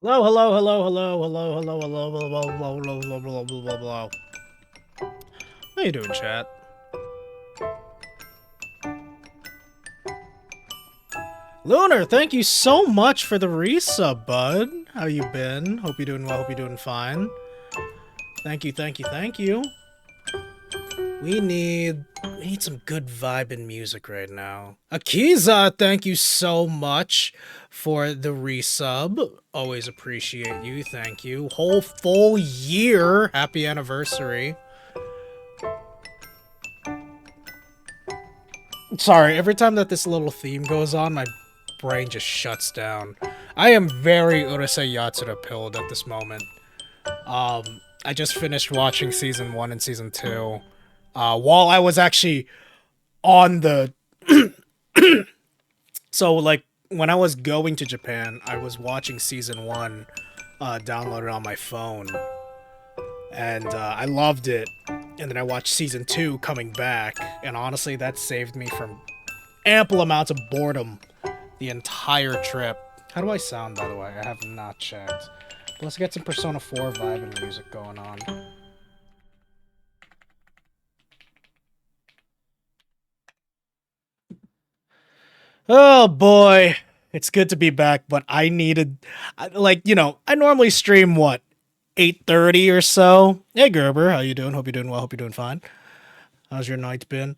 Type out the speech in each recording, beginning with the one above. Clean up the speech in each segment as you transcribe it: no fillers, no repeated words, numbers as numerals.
Hello, hello, hello, hello, hello, hello, hello, hello, hello, hello, hello, hello, hello, hello. How you doing, chat? Lunar, thank you so much for the resub, bud. How you been? Hope you're doing well, hope you're doing fine. Thank you, thank you, thank you. We need some good vibin' music right now. Akiza, thank you so much for the resub. Always appreciate you, thank you. Whole full year. Happy anniversary. Sorry, every time that this little theme goes on, my brain just shuts down. I am very Urusei Yatsura pilled at this moment. I just finished watching season 1 and season 2. While I was actually on the so like when I was going to Japan, I was watching season 1 downloaded on my phone, and I loved it. And then I watched season 2 coming back, and honestly that saved me from ample amounts of boredom the entire trip. How do I sound, by the way? I have not checked. Let's get some Persona 4 vibe and music going on. Oh boy, it's good to be back, but I needed, I normally stream what, 8:30 or so. Hey Gerber, how you doing? Hope you're doing well. Hope you're doing fine. How's your night been?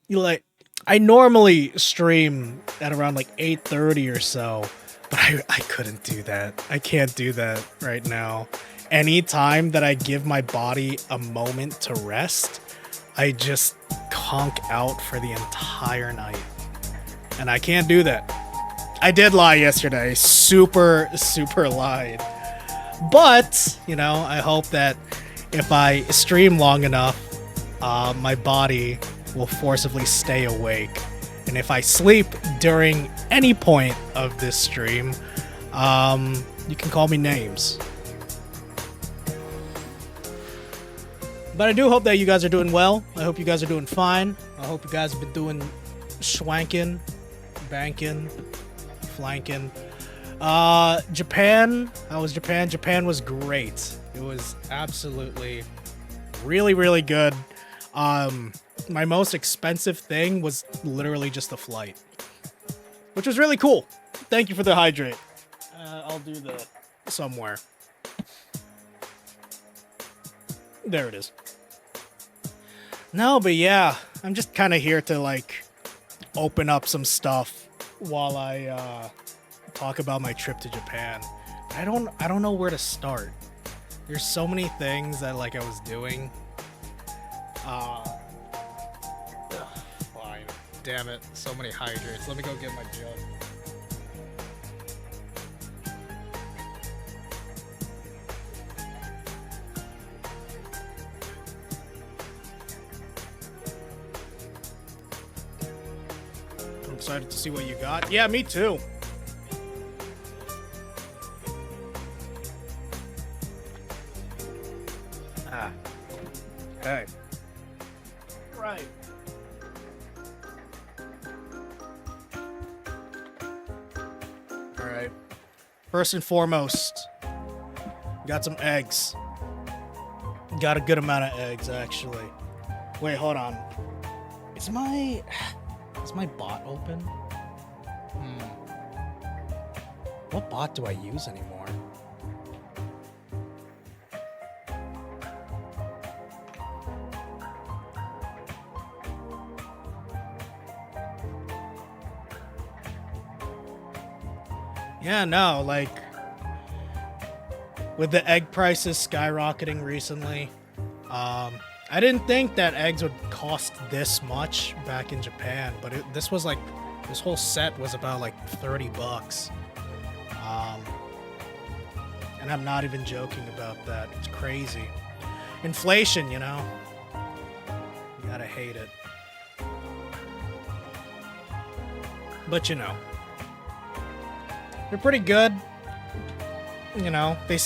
You like, I normally stream at around like 8:30 or so, but I couldn't do that. I can't do that right now. Anytime that I give my body a moment to rest, I just conk out for the entire night. And I can't do that. I did lie yesterday. Super, super lied. But, I hope that if I stream long enough, my body will forcibly stay awake. And if I sleep during any point of this stream, you can call me names. But I do hope that you guys are doing well. I hope you guys are doing fine. I hope you guys have been doing schwanking, banking, flanking. Japan. How was Japan? Japan was great. It was absolutely really, really good. My most expensive thing was literally just the flight, which was really cool. Thank you for the hydrate. I'll do that somewhere. There it is. No, but yeah, I'm just kind of here to like open up some stuff while I talk about my trip to Japan. I don't know where to start. There's so many things that like I was doing. Fine. Damn it, so many hydrates. Let me go get my jug. I'm excited to see what you got. Yeah, me too. Ah. Hey. Right. Alright. First and foremost, got some eggs. Got a good amount of eggs, actually. Wait, hold on. Is my bot open? What bot do I use anymore? Yeah, no, like with the egg prices skyrocketing recently, I didn't think that eggs would cost this much back in Japan, but this whole set was about like 30 bucks. And I'm not even joking about that. It's crazy. Inflation, you gotta hate it. But they're pretty good. They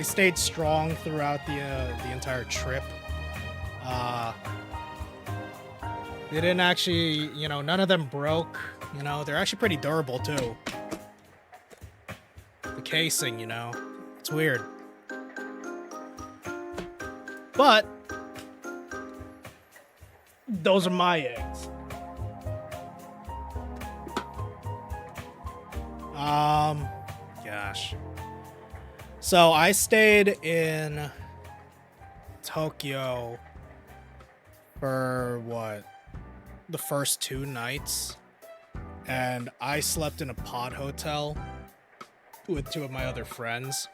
stayed strong throughout the entire trip. They didn't actually, none of them broke. They're actually pretty durable too. The casing, you know? It's weird. But those are my eggs. Gosh. So I stayed in Tokyo for what? The first 2 nights. And I slept in a pod hotel with 2 of my other friends.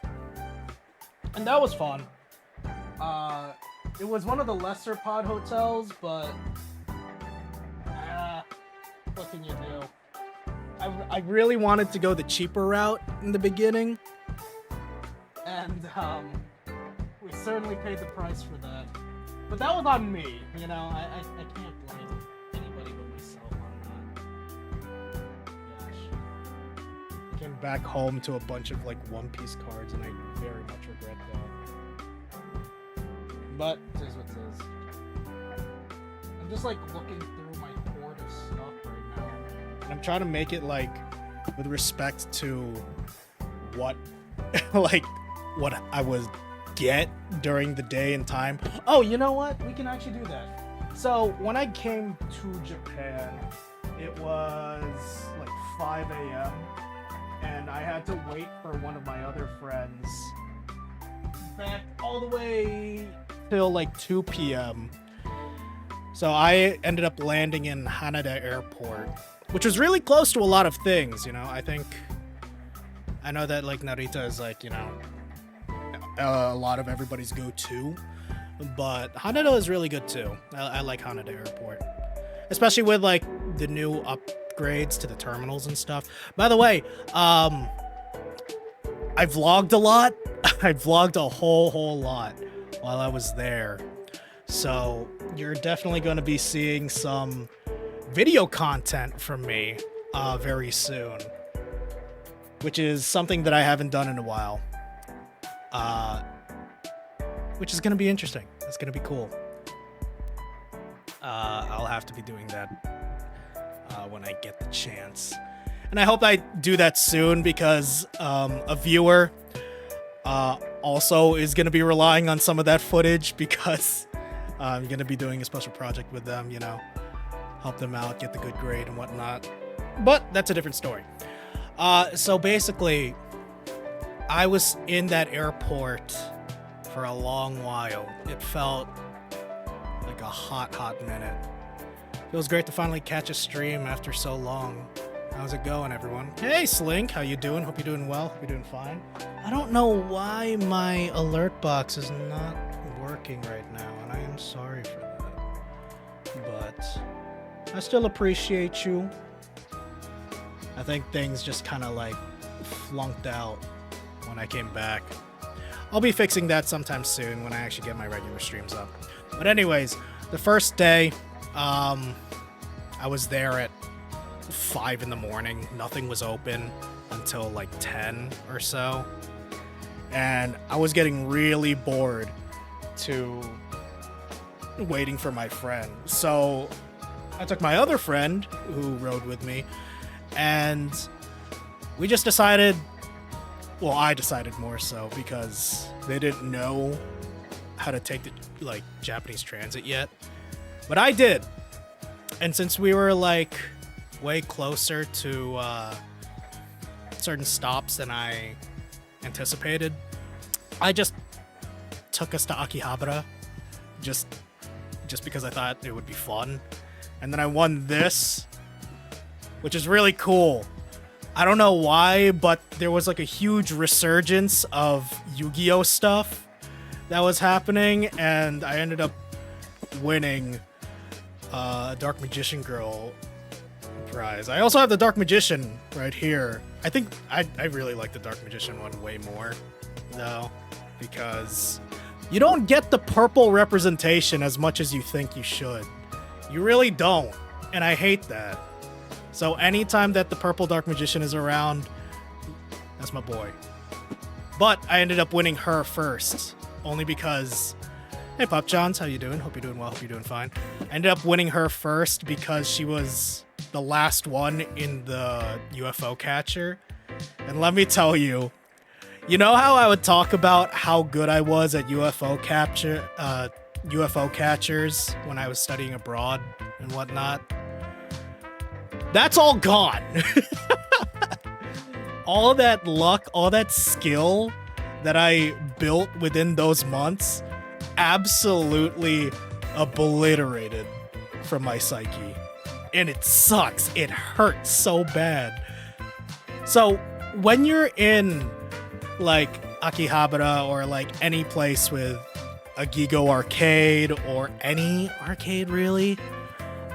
And that was fun. It was one of the lesser pod hotels, but what can you do? I really wanted to go the cheaper route in the beginning, and we certainly paid the price for that. But that was on me, you know. I can't blame anybody but myself on that. Gosh, I came back home to a bunch of like One Piece cards, and I very much regret that. But it is what it is. I'm just like looking through my hoard of stuff right now. And I'm trying to make it like with respect to what like what I would get during the day and time. Oh, you know what? We can actually do that. So when I came to Japan, it was like 5 a.m. and I had to wait for one of my other friends back all the way till like 2 p.m. So I ended up landing in Haneda Airport, which was really close to a lot of things, you know. I know that like Narita is like, you know, a lot of everybody's go-to, but Haneda is really good too. I like Haneda Airport, especially with like the new upgrades to the terminals and stuff. By the way, I vlogged a lot. I vlogged a whole lot while I was there. So you're definitely going to be seeing some video content from me very soon, which is something that I haven't done in a while. Which is going to be interesting. It's going to be cool. I'll have to be doing that when I get the chance. And I hope I do that soon because a viewer also is going to be relying on some of that footage because I'm going to be doing a special project with them, you know, help them out, get the good grade and whatnot. But that's a different story. So basically, I was in that airport for a long while. It felt like a hot minute. Feels great to finally catch a stream after so long. How's it going, everyone? Hey, Slink, how you doing? Hope you're doing well. Hope you're doing fine. I don't know why my alert box is not working right now, and I am sorry for that. But I still appreciate you. I think things just kind of like flunked out when I came back. I'll be fixing that sometime soon when I actually get my regular streams up. But anyways, the first day, I was there at 5 in the morning. Nothing was open until like 10 or so. And I was getting really bored to waiting for my friend. So I took my other friend who rode with me, and we just decided, well, I decided more so because they didn't know how to take the like Japanese transit yet, but I did. And since we were like way closer to certain stops than I anticipated, I just took us to Akihabara just because I thought it would be fun. And then I won this, which is really cool. I don't know why, but there was like a huge resurgence of Yu-Gi-Oh stuff that was happening, and I ended up winning a Dark Magician Girl prize. I also have the Dark Magician right here. I think I really like the Dark Magician one way more, though, because you don't get the purple representation as much as you think you should. You really don't, and I hate that. So anytime that the purple Dark Magician is around, that's my boy. But I ended up winning her first, only because... Hey, Pop Johns, how you doing? Hope you're doing well, hope you're doing fine. I ended up winning her first because she was the last one in the UFO catcher. And let me tell you, You know how I would talk about how good I was at UFO catchers when I was studying abroad and whatnot? That's all gone. All that luck, all that skill that I built within those months absolutely obliterated from my psyche. And it sucks. It hurts so bad. So when you're in like Akihabara or like any place with a Gigo arcade or any arcade really,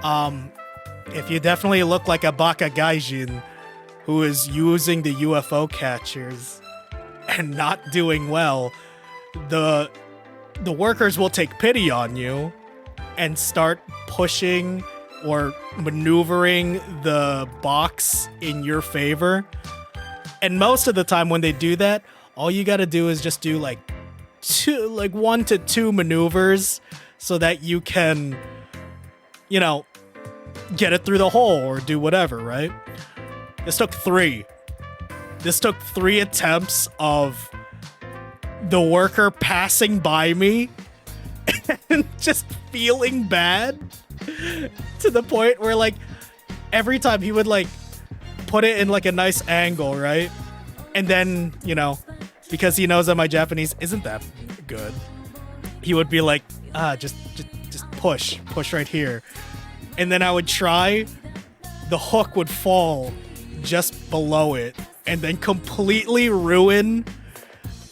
if you definitely look like a Baka Gaijin who is using the UFO catchers and not doing well, the workers will take pity on you and start pushing or maneuvering the box in your favor. And most of the time when they do that, all you gotta do is just do like 1 to 2 maneuvers so that you can, you know, get it through the hole or do whatever, right? This took 3. This took 3 attempts of the worker passing by me and just feeling bad to the point where like every time he would like put it in like a nice angle, right? And then, you know, because he knows that my Japanese isn't that good, he would be like, just push right here. And then I would try, the hook would fall just below it and then completely ruin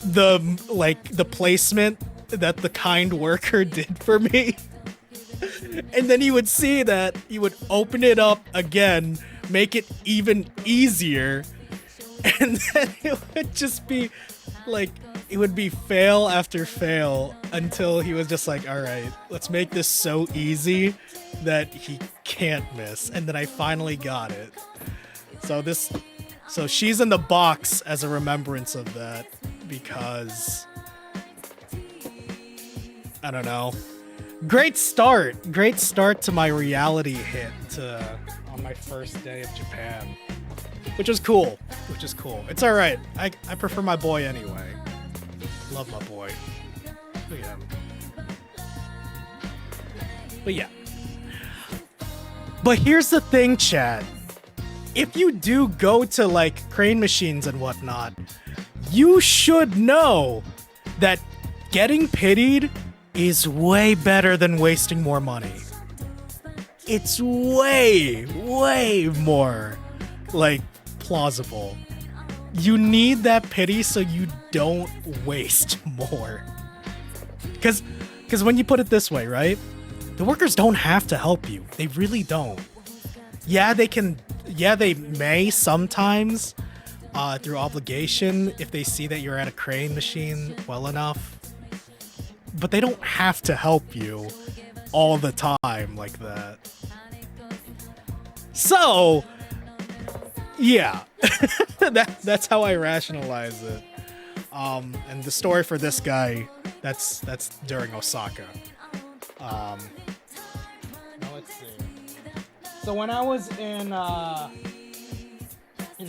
the placement that the kind worker did for me. And then he would see that, he would open it up again, make it even easier, and then it would just be like, it would be fail after fail until he was just like, all right, let's make this so easy that he can't miss. And then I finally got it. So she's in the box as a remembrance of that, because I don't know. Great start to my reality hit on my first day of Japan, which is cool. It's all right. I prefer my boy anyway. Love my boy. But yeah. But here's the thing, chat. If you do go to like crane machines and whatnot, you should know that getting pitied is way better than wasting more money. It's way more like plausible. You need that pity so you don't waste more. Cause when you put it this way, right? The workers don't have to help you. They really don't. Yeah, they may sometimes through obligation if they see that you're at a crane machine well enough. But they don't have to help you all the time like that. So, yeah, that's how I rationalize it. And the story for this guy, that's during Osaka. Now let's see. So when I was in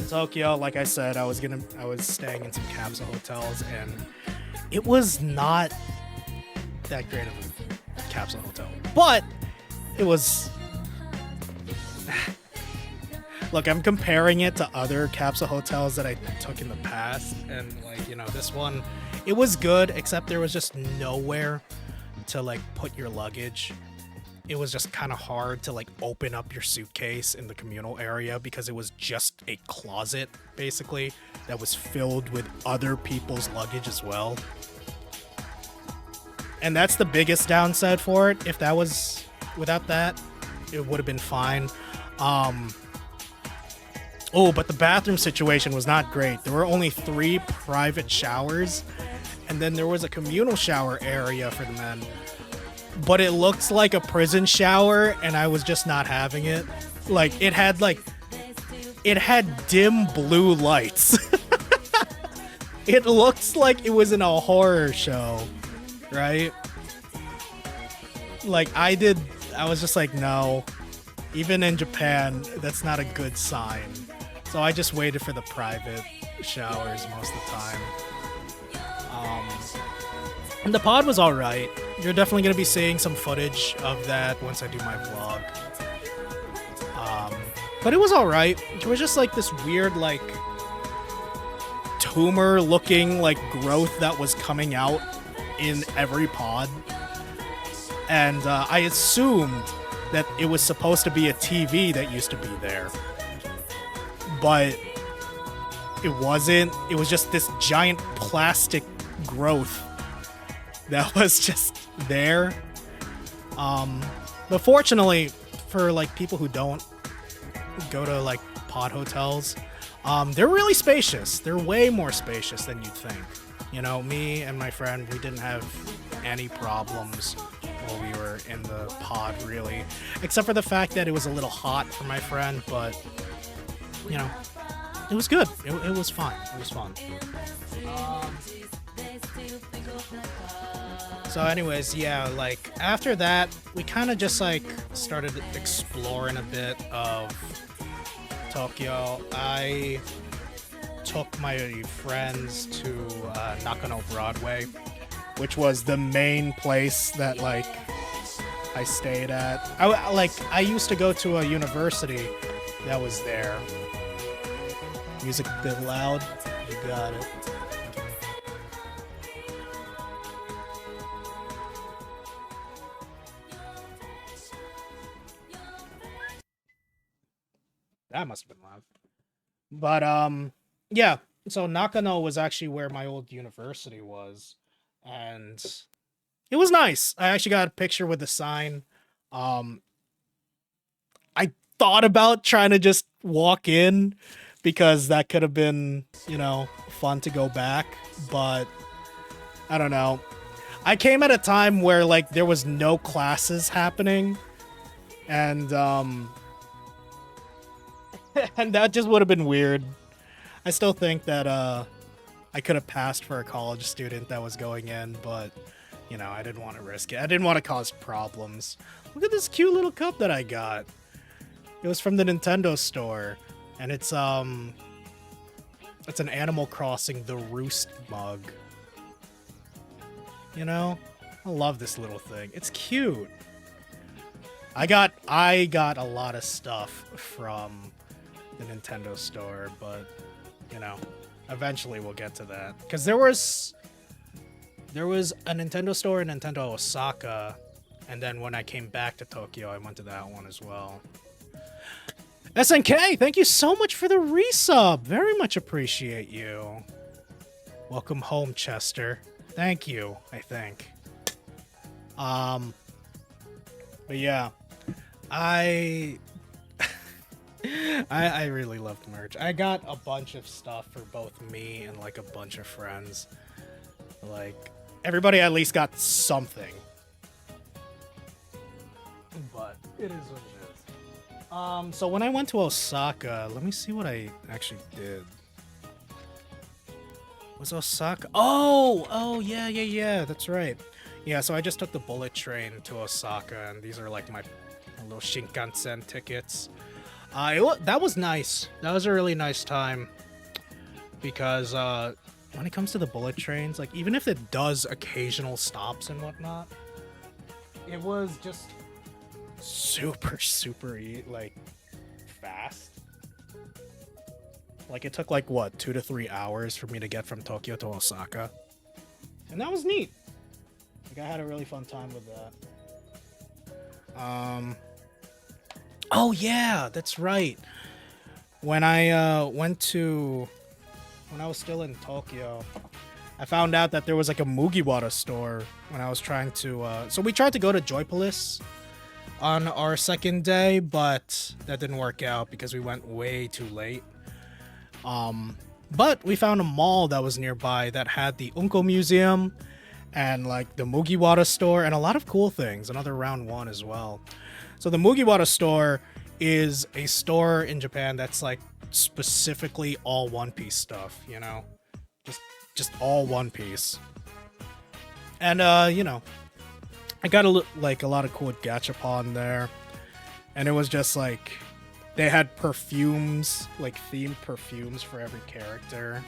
Tokyo, like I said, I was staying in some capsule hotels, and it was not that great of a capsule hotel, but it was. Look, I'm comparing it to other capsule hotels that I took in the past, and like, you know, this one, it was good, except there was just nowhere to like put your luggage. It was just kind of hard to like open up your suitcase in the communal area because it was just a closet basically that was filled with other people's luggage as well. And that's the biggest downside for it. If that was without that, it would have been fine. Oh, but the bathroom situation was not great. There were only 3 private showers, and then there was a communal shower area for the men. But it looks like a prison shower, and I was just not having it. Like, it had dim blue lights. It looks like it was in a horror show, right? Like, I was just like, no. Even in Japan, that's not a good sign. So I just waited for the private showers most of the time. Um, and the pod was alright. You're definitely going to be seeing some footage of that once I do my vlog. But it was alright. It was just like this weird, like, tumor looking, like, growth that was coming out in every pod. And I assumed that it was supposed to be a TV that used to be there. But it wasn't. It was just this giant plastic growth that was just there. But fortunately, for like people who don't go to like pod hotels, they're really spacious. They're way more spacious than you'd think. You know, me and my friend, we didn't have any problems while we were in the pod, really. Except for the fact that it was a little hot for my friend, but, you know, it was good. It was fine. It was fun. So anyways, yeah, like, after that, we kind of just, like, started exploring a bit of Tokyo. I took my friends to Nakano Broadway, which was the main place that, like, I stayed at. I used to go to a university that was there. Music a bit loud. You got it. That must have been loud. But yeah. So Nakano was actually where my old university was, and it was nice. I actually got a picture with the sign. I thought about trying to just walk in because that could have been, you know, fun to go back, but I don't know. I came at a time where like there was no classes happening, and and that just would have been weird. I still think that I could have passed for a college student that was going in, but you know, I didn't want to risk it. I didn't want to cause problems. Look at this cute little cup that I got. It was from the Nintendo store, and it's an Animal Crossing The Roost mug. You know, I love this little thing. It's cute. I got a lot of stuff from the Nintendo store, but you know, eventually we'll get to that. Because there was a Nintendo store in Nintendo Osaka, and then when I came back to Tokyo, I went to that one as well. SNK, thank you so much for the resub. Very much appreciate you. Welcome home, Chester. Thank you, I think. But yeah, I really loved merch. I got a bunch of stuff for both me and like a bunch of friends. Like, everybody at least got something. But it is what it is. So when I went to Osaka, let me see what I actually did. Was Osaka? Oh, yeah, that's right. Yeah, so I just took the bullet train to Osaka, and these are like my little Shinkansen tickets. That was nice. That was a really nice time. Because when it comes to the bullet trains, like, even if it does occasional stops and whatnot, it was just super, like, fast. Like, it took, like, what, 2 to 3 hours for me to get from Tokyo to Osaka. And that was neat. Like, I had a really fun time with that. Oh, yeah, that's right. When I when I was still in Tokyo, I found out that there was, like, a Mugiwara store when I was trying to... So we tried to go to Joypolis on our second day, but that didn't work out because we went way too late. But we found a mall that was nearby that had the Unko Museum and like the Mugiwara store and a lot of cool things, another round one as well. So the Mugiwara store is a store in Japan that's like specifically all One Piece stuff, you know? Just all One Piece. And you know, I got a lot of cool gachapon there. And it was just like They had perfumes, like themed perfumes for every character.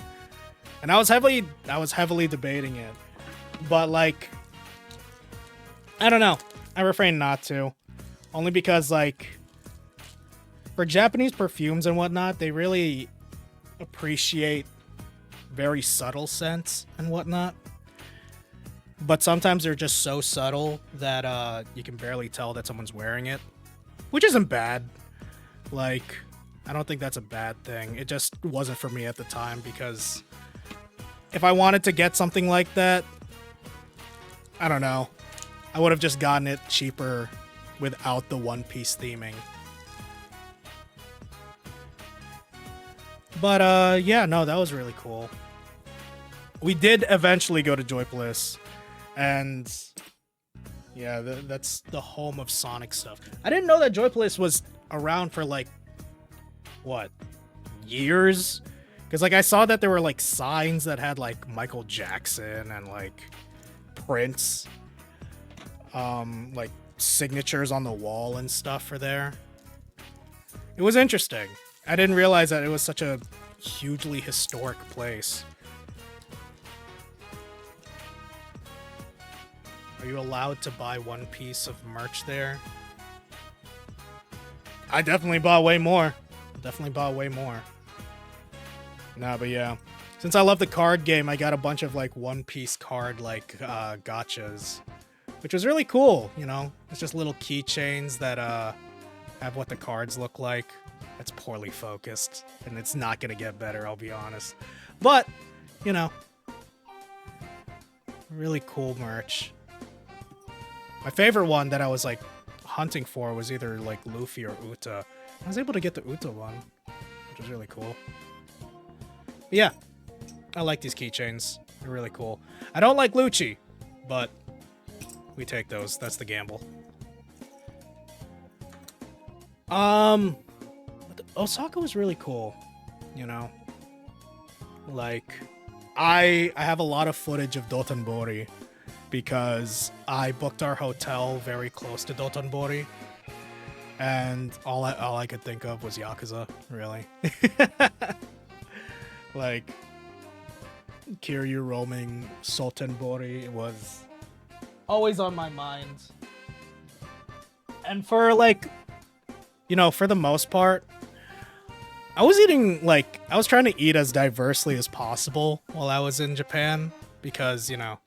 And I was heavily debating it. But like I don't know. I refrain not to. Only because like for Japanese perfumes and whatnot, they really appreciate very subtle scents and whatnot. But sometimes they're just so subtle that you can barely tell that someone's wearing it. Which isn't bad. Like, I don't think that's a bad thing. It just wasn't for me at the time because if I wanted to get something like that, I don't know. I would have just gotten it cheaper without the One Piece theming. But yeah, no, that was really cool. We did eventually go to Joy Bliss, and yeah, that's the home of Sonic stuff. I didn't know that Joy Bliss was around for like what, years? Because like I saw that there were like signs that had like Michael Jackson and like Prince, like signatures on the wall and stuff for there. It was interesting. I didn't realize that it was such a hugely historic place. Are you allowed to buy one piece of merch there? I definitely bought way more. Definitely bought way more. Nah, but yeah. Since I love the card game, I got a bunch of like One Piece card like gotchas. Which was really cool, you know? It's just little keychains that have what the cards look like. It's poorly focused, and it's not gonna get better, I'll be honest. But, you know, really cool merch. My favorite one that I was like hunting for was either like Luffy or Uta. I was able to get the Uta one, which was really cool. But yeah, I like these keychains. They're really cool. I don't like Lucci, but we take those. That's the gamble. Osaka was really cool, you know? Like, I have a lot of footage of Dotonbori because I booked our hotel very close to Dotonbori, and all I could think of was Yakuza, really. Like, Kiryu roaming Sotenbori was always on my mind. And for, like, you know, for the most part, I was trying to eat as diversely as possible while I was in Japan because, you know,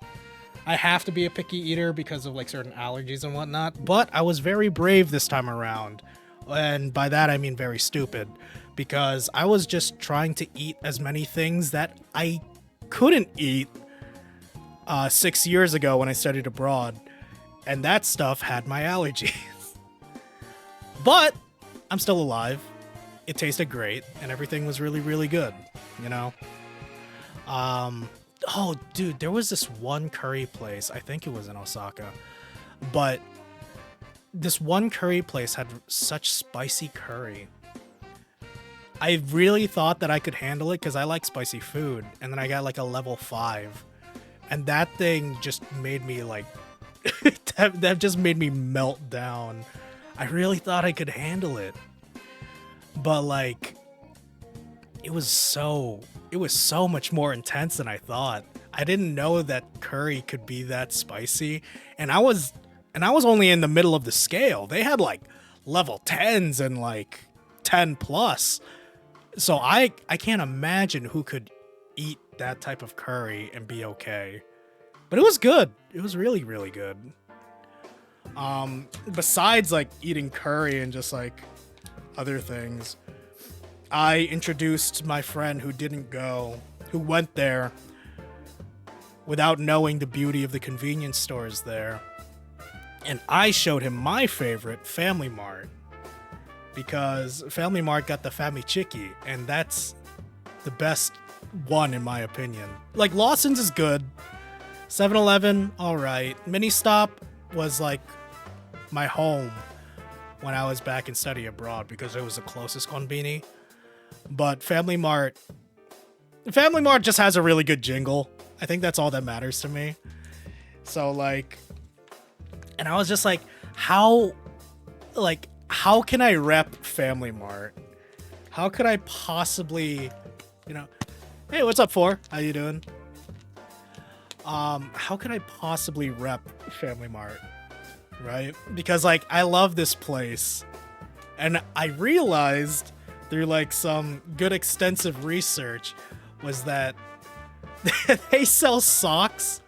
I have to be a picky eater because of like certain allergies and whatnot, but I was very brave this time around. And by that, I mean very stupid because I was just trying to eat as many things that I couldn't eat 6 years ago when I studied abroad. And that stuff had my allergies. But I'm still alive. It tasted great, and everything was really, really good, you know? Oh, dude, there was this one curry place. I think it was in Osaka. But this one curry place had such spicy curry. I really thought that I could handle it because I like spicy food, and then I got like a level 5. And that thing just made me like... that just made me melt down. I really thought I could handle it. But like it was so much more intense than I thought. I didn't know that curry could be that spicy, and I was only in the middle of the scale. They had like level 10s and like 10 plus. So I can't imagine who could eat that type of curry and be okay. But it was good. It was really, really good. Besides like eating curry and just like other things, I introduced my friend who went there without knowing the beauty of the convenience stores there. And I showed him my favorite, Family Mart, because Family Mart got the Family Chiki, and that's the best one in my opinion. Like Lawson's is good, 7-Eleven, alright. Mini Stop was like my home when I was back in study abroad because it was the closest konbini. But Family Mart just has a really good jingle. I think that's all that matters to me. So like, and I was just like, how how can I rep Family Mart? How could I possibly, you know, hey, what's up, Four? How you doing? How could I possibly rep Family Mart, right? Because like I love this place, and I realized through like some good extensive research was that they sell socks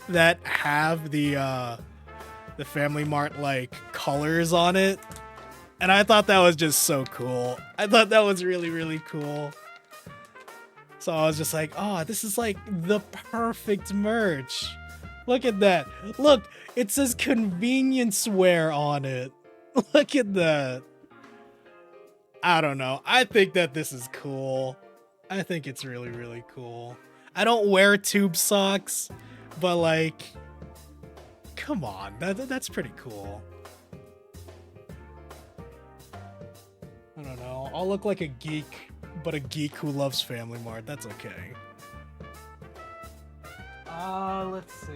that have the Family Mart like colors on it. And I thought that was just so cool. I thought that was really, really cool. So I was just like, oh, this is like the perfect merch. Look at that. Look, it says convenience wear on it. Look at that. I don't know. I think that this is cool. I think it's really, really cool. I don't wear tube socks, but like, come on. That's pretty cool. I don't know. I'll look like a geek, but a geek who loves Family Mart. That's okay. Let's see.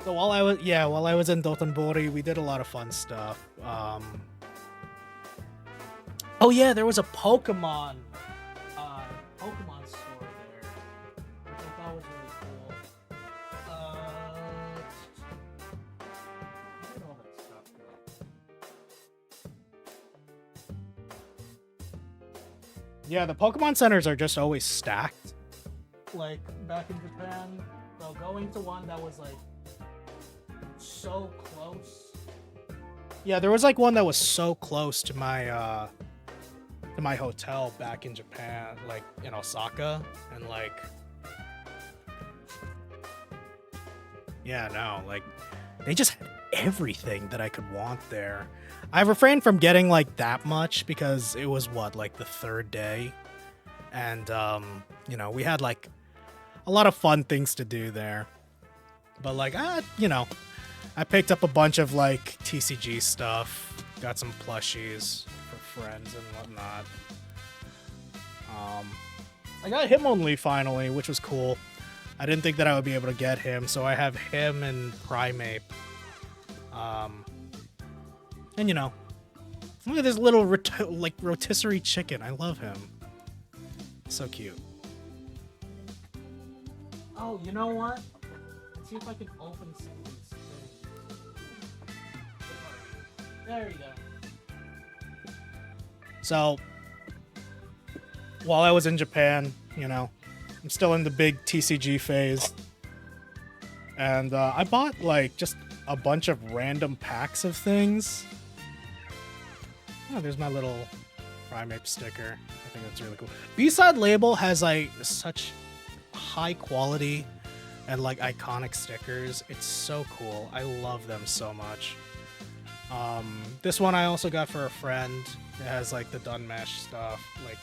So while I was in Dotonbori, we did a lot of fun stuff. Oh yeah, there was a Pokemon store there, which I thought was really cool. Where did all that stuff go? Yeah, the Pokemon centers are just always stacked. Like back in Japan, so going to one that was like so close. Yeah, there was like one that was so close to my hotel back in Japan, like in Osaka, and like, yeah, no, like they just had everything that I could want there. I refrained from getting like that much because it was what, like the third day, and you know, we had like a lot of fun things to do there, but like you know, I picked up a bunch of like TCG stuff, got some plushies for friends and whatnot. I got him only finally, which was cool. I didn't think that I would be able to get him, so I have him and Primeape. And you know, look at this little like rotisserie chicken. I love him. So cute. Oh, you know what? Let's see if I can open some of these things. There you go. So, while I was in Japan, you know, I'm still in the big TCG phase. And I bought like just a bunch of random packs of things. Oh, there's my little Primeape sticker. I think that's really cool. B-Side Label has like such high quality and like iconic stickers. It's so cool. I love them so much. This one I also got for a friend. It has like the Dunmesh stuff, like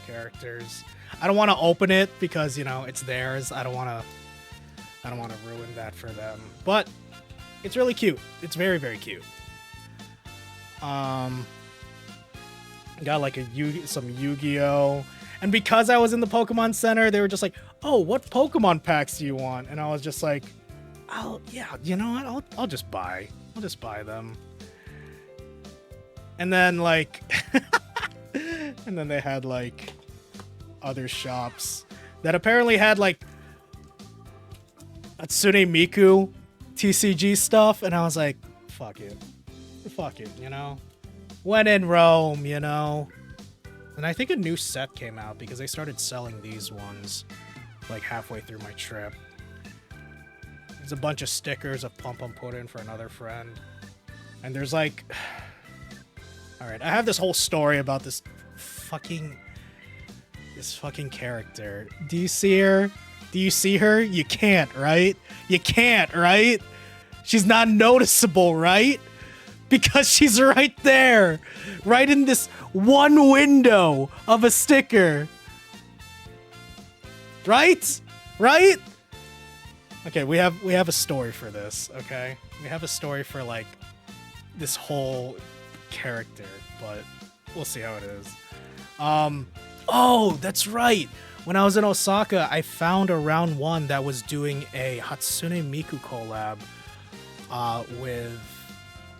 characters. I don't want to open it because, you know, it's theirs. I don't want to ruin that for them. But it's really cute. It's very, very cute. Got like some Yu-Gi-Oh! And because I was in the Pokemon Center, they were just like, "Oh, what Pokemon packs do you want?" And I was just like, yeah, you know what? I'll just buy them." And then like and then they had like other shops that apparently had like Hatsune Miku TCG stuff, and I was like, fuck it, you know? When in Rome, you know? And I think a new set came out because they started selling these ones like halfway through my trip. There's a bunch of stickers of Pum Pum put in for another friend. And there's like... Alright, I have this whole story about this fucking character. Do you see her? Do you see her? You can't, right? You can't, right? She's not noticeable, right? Because she's right there. Right in this one window of a sticker. Right? Right? Okay, we have a story for this, okay? We have a story for like this whole character, but we'll see how it is. Oh, that's right. When I was in Osaka, I found a round one that was doing a Hatsune Miku collab with,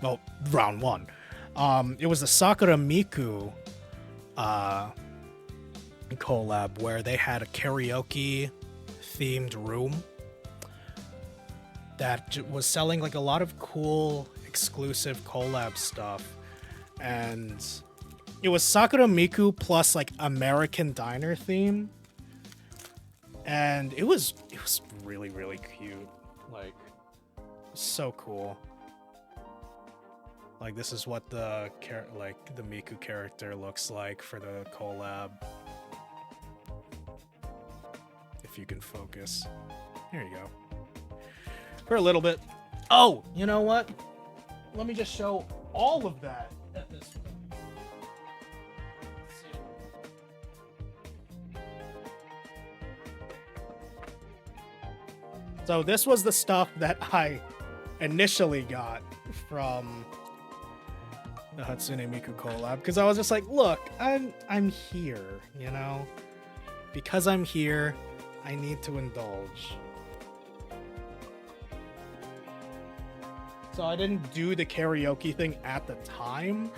well, round one. It was the Sakura Miku uh, collab where they had a karaoke themed room that was selling like a lot of cool exclusive collab stuff, and it was Sakura Miku plus like American Diner theme, and it was really really cute, like so cool. Like this is what the Miku character looks like for the collab. If you can focus. There you go. For a little bit. Oh, you know what? Let me just show all of that at this point. So this was the stuff that I initially got from the Hatsune Miku collab, because I was just like, look, I'm here, you know? Because I'm here, I need to indulge. So I didn't do the karaoke thing at the time,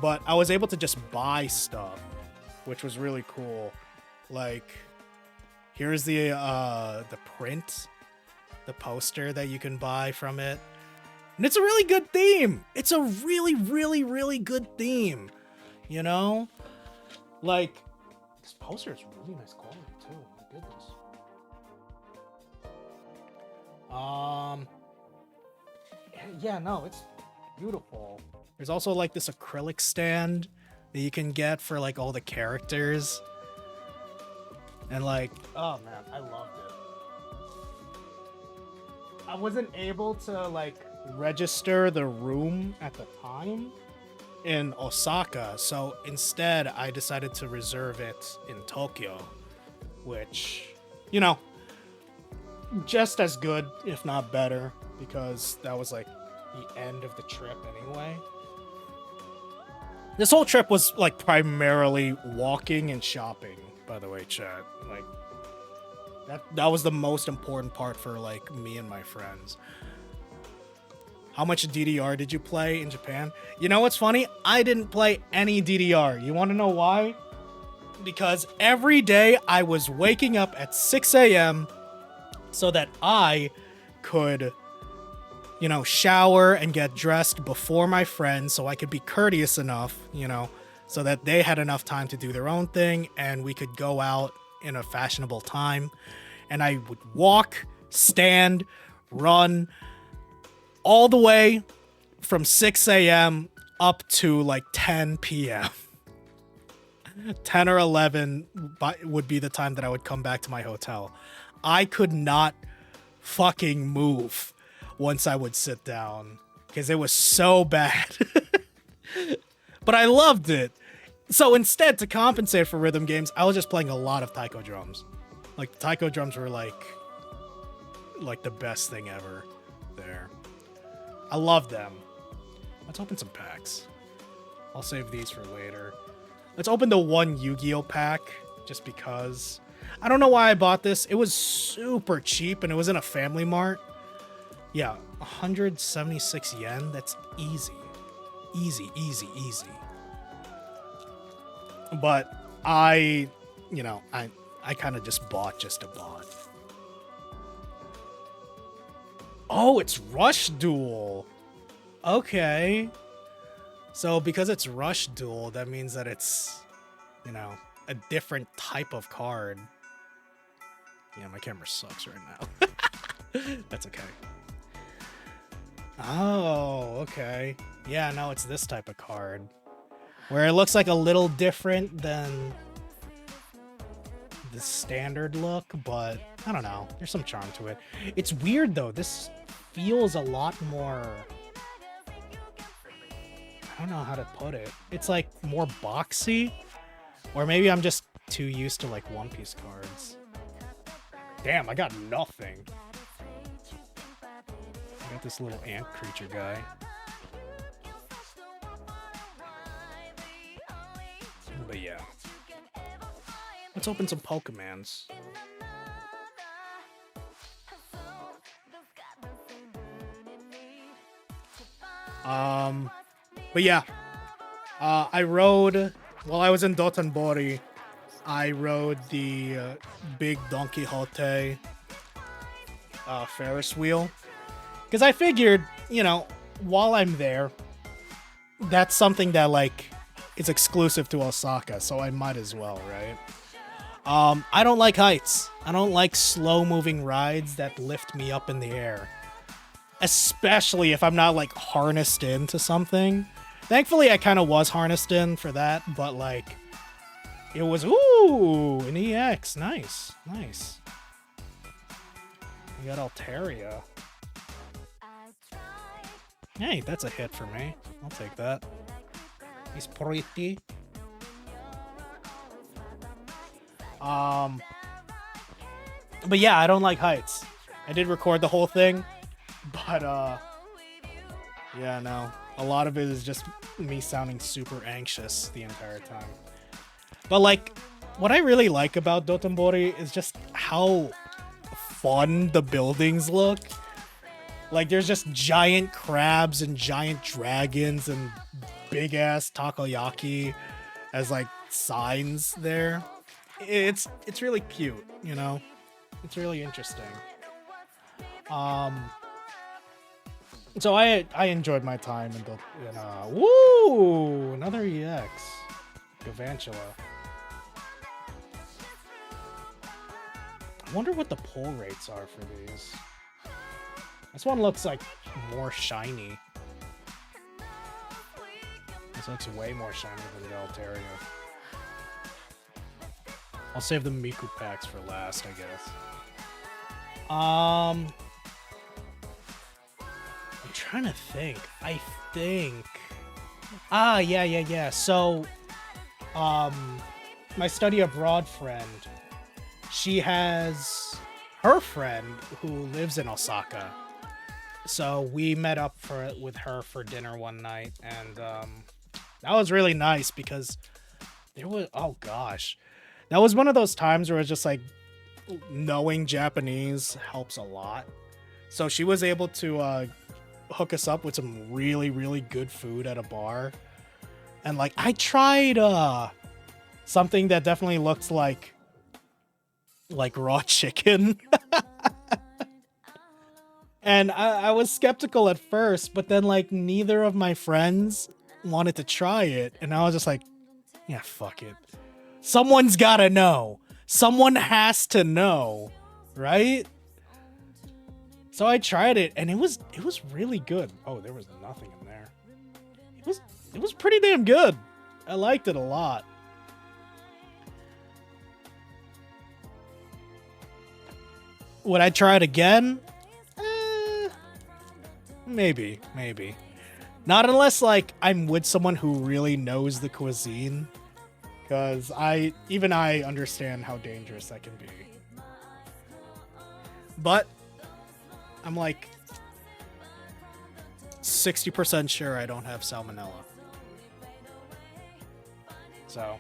but I was able to just buy stuff, which was really cool. Like, here's the print, the poster that you can buy from it. And it's a really good theme. It's a really, really, really good theme. You know? Like, this poster is really nice quality too. My goodness. Yeah, no, it's beautiful. There's also like this acrylic stand that you can get for like all the characters. And like, oh man, I loved it. I wasn't able to like register the room at the time in Osaka, so instead I decided to reserve it in Tokyo, which, you know, just as good, if not better, because that was like the end of the trip anyway. This whole trip was like primarily walking and shopping, by the way, chat. Like that was the most important part for like me and my friends. How much DDR did you play in Japan? You know what's funny? I didn't play any DDR. You want to know why? Because every day I was waking up at 6 a.m. so that I could, you know, shower and get dressed before my friends so I could be courteous enough, you know, so that they had enough time to do their own thing and we could go out in a fashionable time. And I would walk, stand, run all the way from 6 a.m. up to like 10 p.m. 10 or 11 would be the time that I would come back to my hotel. I could not fucking move once I would sit down because it was so bad. But I loved it. So instead, to compensate for rhythm games, I was just playing a lot of taiko drums. Like, the taiko drums were like the best thing ever there. I love them. Let's open some packs. I'll save these for later. Let's open the one Yu-Gi-Oh pack, just because. I don't know why I bought this. It was super cheap, and it was in a Family Mart. Yeah, 176 yen. That's easy. Easy, easy, easy. But I kind of just bought just to bought. Oh, it's Rush Duel. Okay. So because it's Rush Duel, that means that it's, you know, a different type of card. Yeah, my camera sucks right now. That's okay. Oh, okay. Yeah, no, it's this type of card. Where it looks like a little different than the standard look, but I don't know. There's some charm to it. It's weird, though. This feels a lot more... I don't know how to put it. It's like more boxy. Or maybe I'm just too used to like One Piece cards. Damn, I got nothing. I got this little ant creature guy. But yeah. Let's open some Pokemons. But yeah, I rode while I was in Dotonbori. I rode the big Don Quixote Ferris wheel because I figured, while I'm there, that's something that like is exclusive to Osaka, so I might as well, right? I don't like heights. I don't like slow-moving rides that lift me up in the air, especially if I'm not like harnessed into something. Thankfully, I kind of was harnessed in for that, but like, it was an EX, nice. You got Altaria. Hey, that's a hit for me. I'll take that. He's pretty. But yeah, I don't like heights. I did record the whole thing, but yeah, no. A lot of it is just me sounding super anxious the entire time. But like, what I really like about Dotonbori is just how fun the buildings look. Like, there's just giant crabs and giant dragons and big ass takoyaki as like signs there. It's really cute, It's really interesting. So I enjoyed my time in another EX, Gavantula. I wonder what the pull rates are for these. This one looks like more shiny. This looks way more shiny than the Altaria. I'll save the Miku packs for last, I guess. I'm trying to think. I think. Yeah. So, my study abroad friend, she has her friend who lives in Osaka. So we met up with her for dinner one night, and that was really nice because there was, oh gosh, that was one of those times where it's just like knowing Japanese helps a lot. So she was able to hook us up with some really, really good food at a bar. And like, I tried something that definitely looks like raw chicken. And I was skeptical at first, but then like neither of my friends wanted to try it. And I was just like, yeah, fuck it. Someone's gotta know. Someone has to know, right? So I tried it, and it was really good. Oh, there was nothing in there. It was pretty damn good. I liked it a lot. Would I try it again? Maybe. Not unless like I'm with someone who really knows the cuisine. Because I understand how dangerous that can be. But I'm like 60% sure I don't have salmonella. So,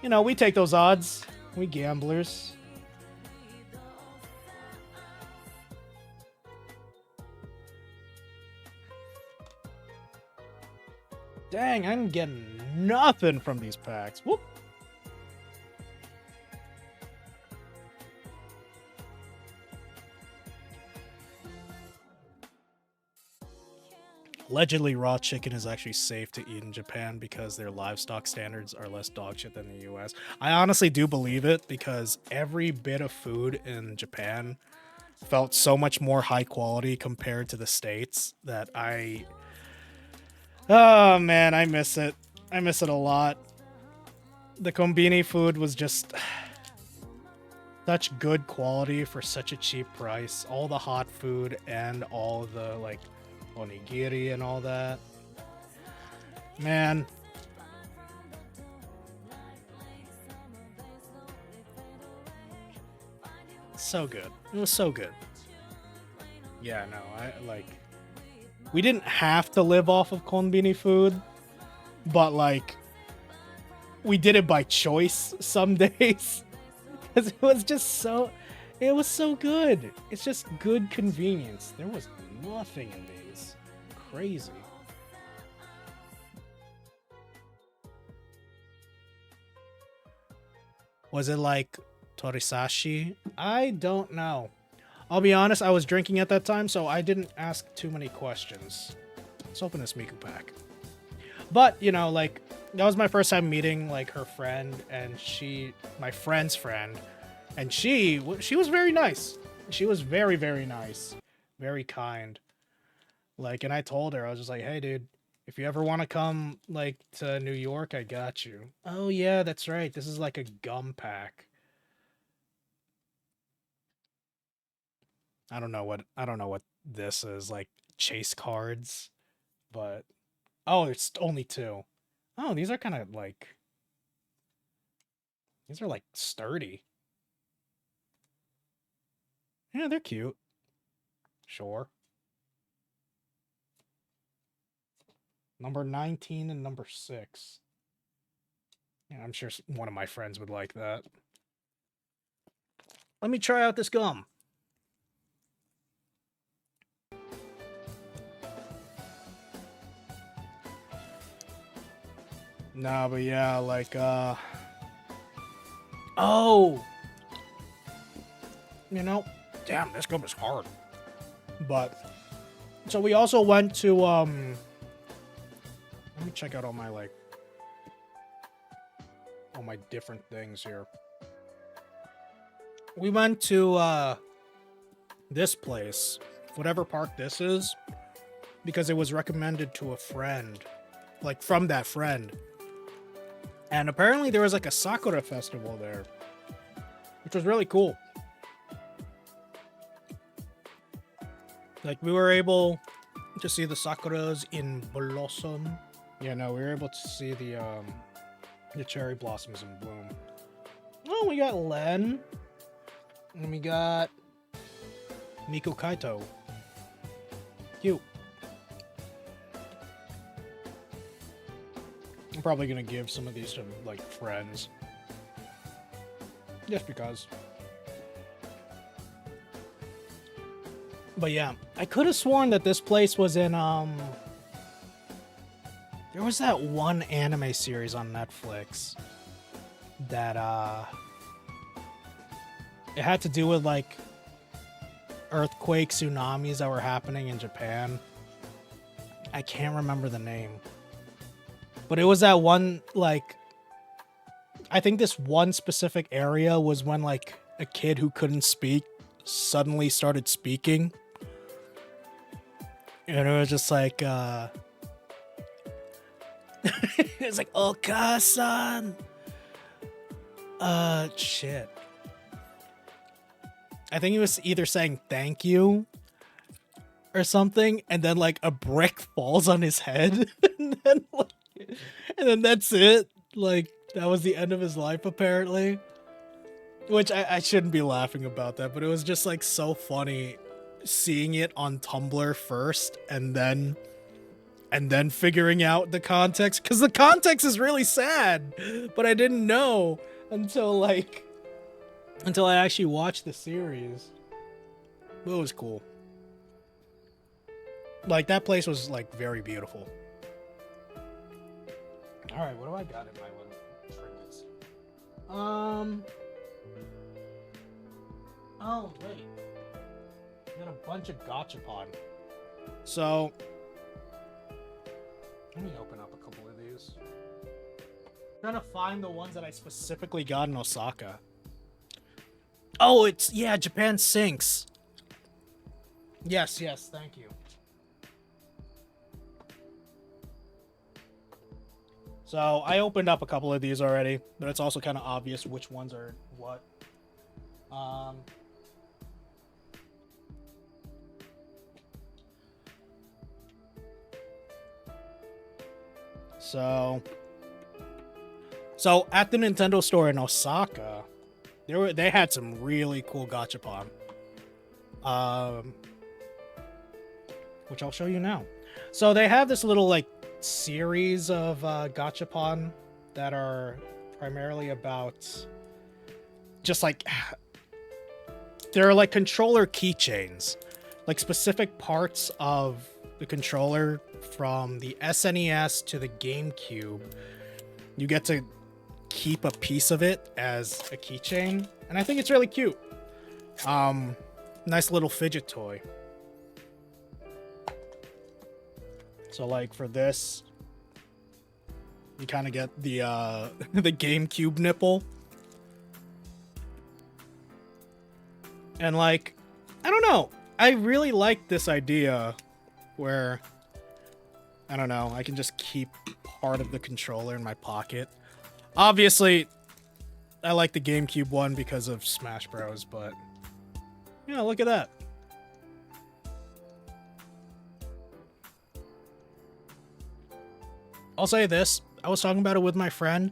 we take those odds. We gamblers. Dang, I'm getting nothing from these packs. Whoop. Allegedly, raw chicken is actually safe to eat in Japan because their livestock standards are less dog shit than the US. I honestly do believe it because every bit of food in Japan felt so much more high quality compared to the States that oh man, I miss it. I miss it a lot. The konbini food was just such good quality for such a cheap price. All the hot food and all the like onigiri and all that. Man. So good. It was so good. Yeah, no, we didn't have to live off of konbini food, but like we did it by choice some days because it was so good. It's just good convenience. There was nothing in these. Crazy. Was it like torisashi? I don't know. I'll be honest, I was drinking at that time, so I didn't ask too many questions. Let's open this Miku pack. But, you know, like, that was my first time meeting, like, her friend, and my friend's friend, and she was very nice. She was very, very nice. Very kind. Like, and I told her, I was just like, hey, dude, if you ever want to come, like, to New York, I got you. Oh, yeah, that's right. This is like a gum pack. I don't know what this is, like, chase cards, but... Oh, it's only 2. Oh, these are kind of, like... These are, like, sturdy. Yeah, they're cute. Sure. Number 19 and number 6. Yeah, I'm sure one of my friends would like that. Let me try out this gum. Nah, but yeah, like, oh! You know, damn, this gum is hard. But, so we also went to, let me check out all my, like, all my different things here. We went to, this place, whatever park this is, because it was recommended to a friend, like, from that friend. And apparently there was, like, a Sakura festival there, which was really cool. Like, we were able to see the Sakuras in blossom. Yeah, no, we were able to see the cherry blossoms in bloom. Oh, we got Len. And we got Miku Kaito. Cute. I'm probably gonna give some of these to, like, friends. Just because. But yeah, I could have sworn that this place was in, there was that one anime series on Netflix that, it had to do with, like, earthquake tsunamis that were happening in Japan. I can't remember the name. But it was that one, like, I think this one specific area was when, like, a kid who couldn't speak suddenly started speaking. And it was just like, it's like, Oka-san! Shit. I think he was either saying thank you or something, and then, like, a brick falls on his head, and then that's it. Like, that was the end of his life, apparently. Which, I shouldn't be laughing about that, but it was just, like, so funny seeing it on Tumblr first, and then figuring out the context, because the context is really sad, but I didn't know until I actually watched the series. It was cool. Like, that place was, like, very beautiful. Alright, what do I got in my little trinkets? Oh, wait. I got a bunch of gachapon. So, let me open up a couple of these. I'm trying to find the ones that I specifically got in Osaka. Oh, it's, yeah, Japan Sinks. Yes, thank you. So, I opened up a couple of these already, but it's also kind of obvious which ones are what. So at the Nintendo store in Osaka, they had some really cool gachapon. Which I'll show you now. So they have this little, like, series of gachapon that are primarily about just, like, they're like controller keychains, like specific parts of the controller from the SNES to the GameCube. You get to keep a piece of it as a keychain, and I think it's really cute. Nice little fidget toy. So like for this, you kind of get the the GameCube nipple. And like, I don't know. I really like this idea where, I don't know, I can just keep part of the controller in my pocket. Obviously, I like the GameCube one because of Smash Bros, but yeah, look at that. I'll say this, I was talking about it with my friend,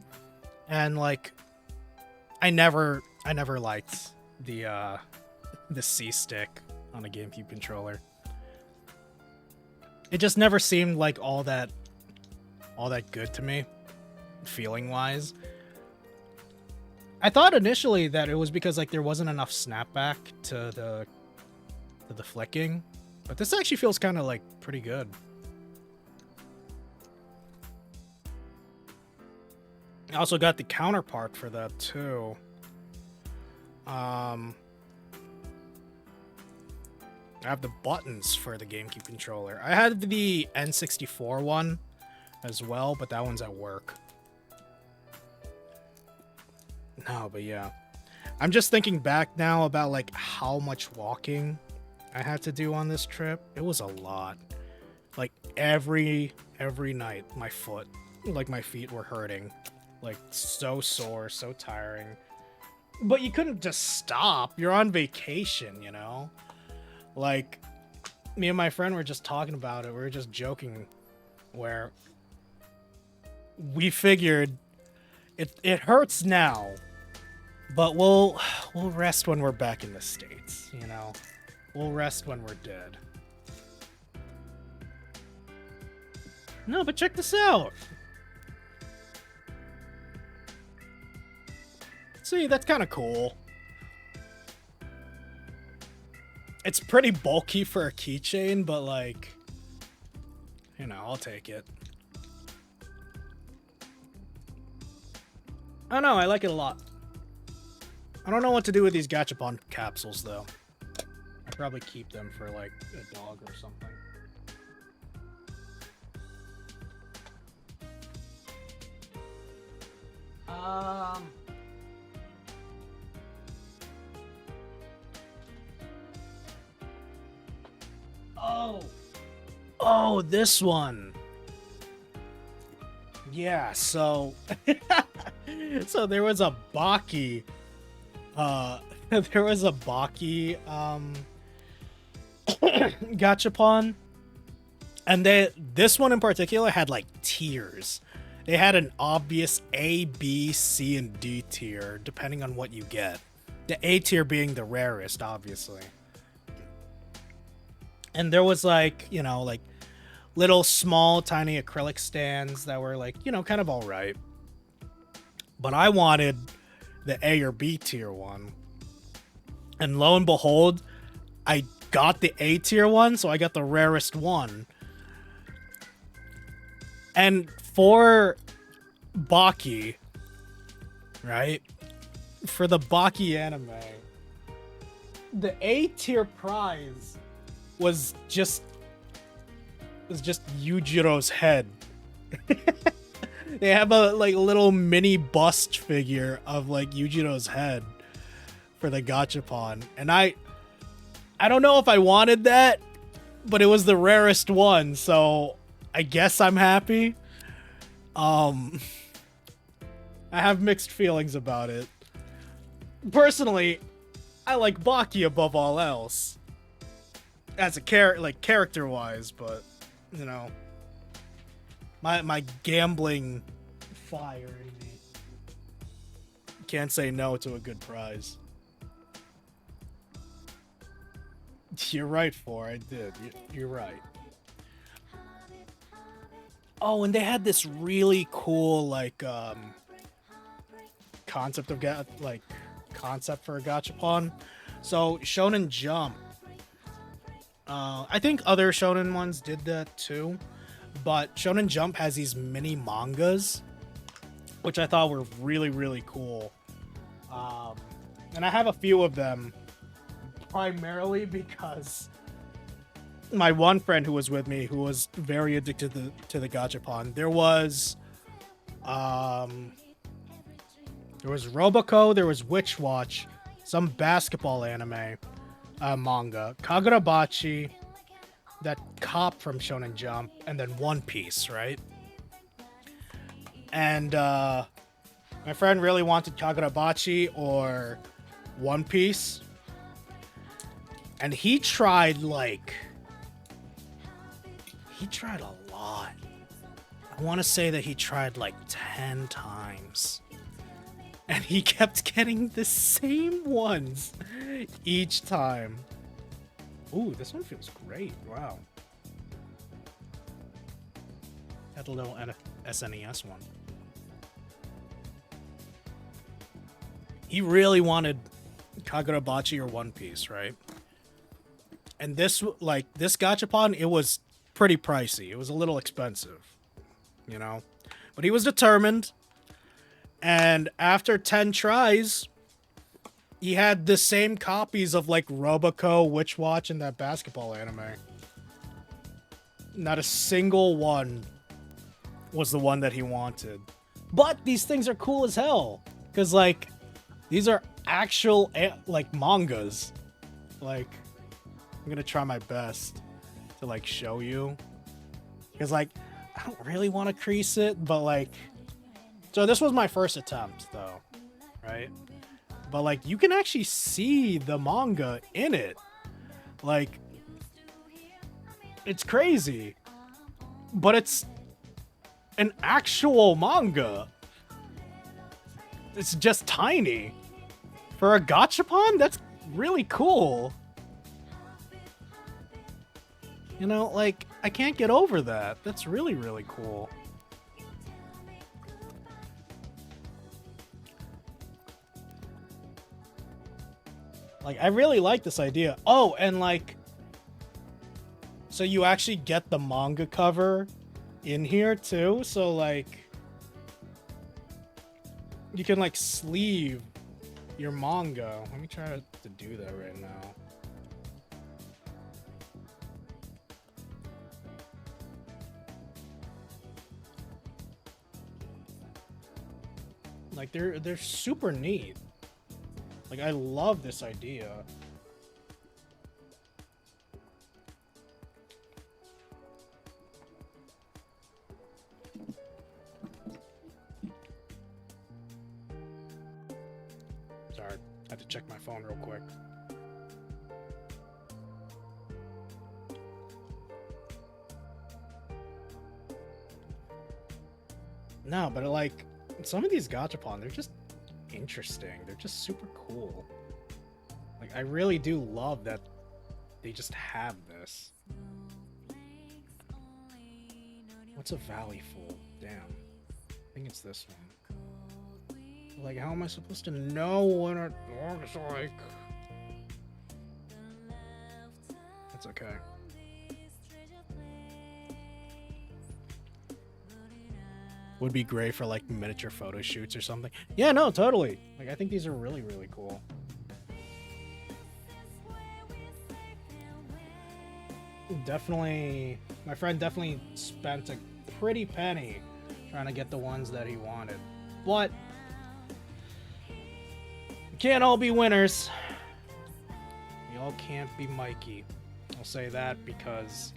and like, I never liked the C-stick on a GameCube controller. It just never seemed like all that good to me, feeling-wise. I thought initially that it was because like there wasn't enough snapback to the flicking, but this actually feels kind of like pretty good. I also got the counterpart for that too. I have the buttons for the GameCube controller. I had the N64 one as well, but that one's at work. No, but yeah. I'm just thinking back now about like how much walking I had to do on this trip. It was a lot. Like every night my feet were hurting. Like so sore, so tiring. But you couldn't just stop. You're on vacation, you know? Like, me and my friend were just talking about it. We were just joking where we figured it hurts now, but we'll rest when we're back in the States, you know? We'll rest when we're dead. No, but check this out. See, that's kind of cool. It's pretty bulky for a keychain, but like, you know, I'll take it. I don't know, I like it a lot. I don't know what to do with these Gachapon capsules, though. I'd probably keep them for like a dog or something. Oh, this one. Yeah, so so there was a Baki there was a Baki Gachapon, and this one in particular had like tiers. They had an obvious A, B, C, and D tier depending on what you get. The A tier being the rarest, obviously. And there was like, you know, like little small tiny acrylic stands that were like, you know, kind of all right. But I wanted the A or B tier one. And lo and behold, I got the A tier one, so I got the rarest one. And for Baki, right? For the Baki anime, the A tier prize was just Yujiro's head. They have a like little mini bust figure of like Yujiro's head for the Gachapon, and I don't know if I wanted that, but it was the rarest one, so I guess I'm happy. I have mixed feelings about it. Personally, I like Baki above all else. As a character-wise, but you know, my gambling fire in me can't say no to a good prize. You're right, I did. You're right. Oh, and they had this really cool like concept for a Gachapon. So Shonen Jump. I think other shonen ones did that too, but Shonen Jump has these mini mangas which I thought were really, really cool. And I have a few of them primarily because my one friend who was with me, who was very addicted to the gachapon, there was Roboco, there was Witch Watch, some basketball anime, manga, Kagurabachi, that cop from Shonen Jump, and then One Piece, right? And my friend really wanted Kagurabachi or One Piece, and he tried a lot. I want to say that he tried like 10 times. And he kept getting the same ones each time. Ooh, this one feels great. Wow. Had a little SNES one. He really wanted Kagurabachi or One Piece, right? And this gachapon, it was pretty pricey. It was a little expensive, you know? But he was determined. And after 10 tries, he had the same copies of like Roboco, Witch Watch, and that basketball anime. Not a single one was the one that he wanted. But these things are cool as hell. Because like, these are actual like mangas. Like, I'm gonna try my best to like show you. Because like, I don't really want to crease it, but like, so this was my first attempt, though, right? But, like, you can actually see the manga in it. Like, it's crazy. But it's an actual manga. It's just tiny. For a gachapon, that's really cool. You know, like, I can't get over that. That's really, really cool. Like, I really like this idea. Oh, and like, so you actually get the manga cover in here too. So like, you can like sleeve your manga. Let me try to do that right now. Like they're super neat. Like, I love this idea. Sorry, I had to check my phone real quick. No, but like, some of these gachapon, they're just interesting. They're just super cool. Like, I really do love that they just have this. What's a valley full? Damn. I think it's this one. Like, how am I supposed to know what it looks like? That's okay. Would be great for like miniature photo shoots or something. Yeah, no, totally. Like, I think these are really, really cool. Definitely, my friend definitely spent a pretty penny trying to get the ones that he wanted. But we can't all be winners. We all can't be Mikey. I'll say that because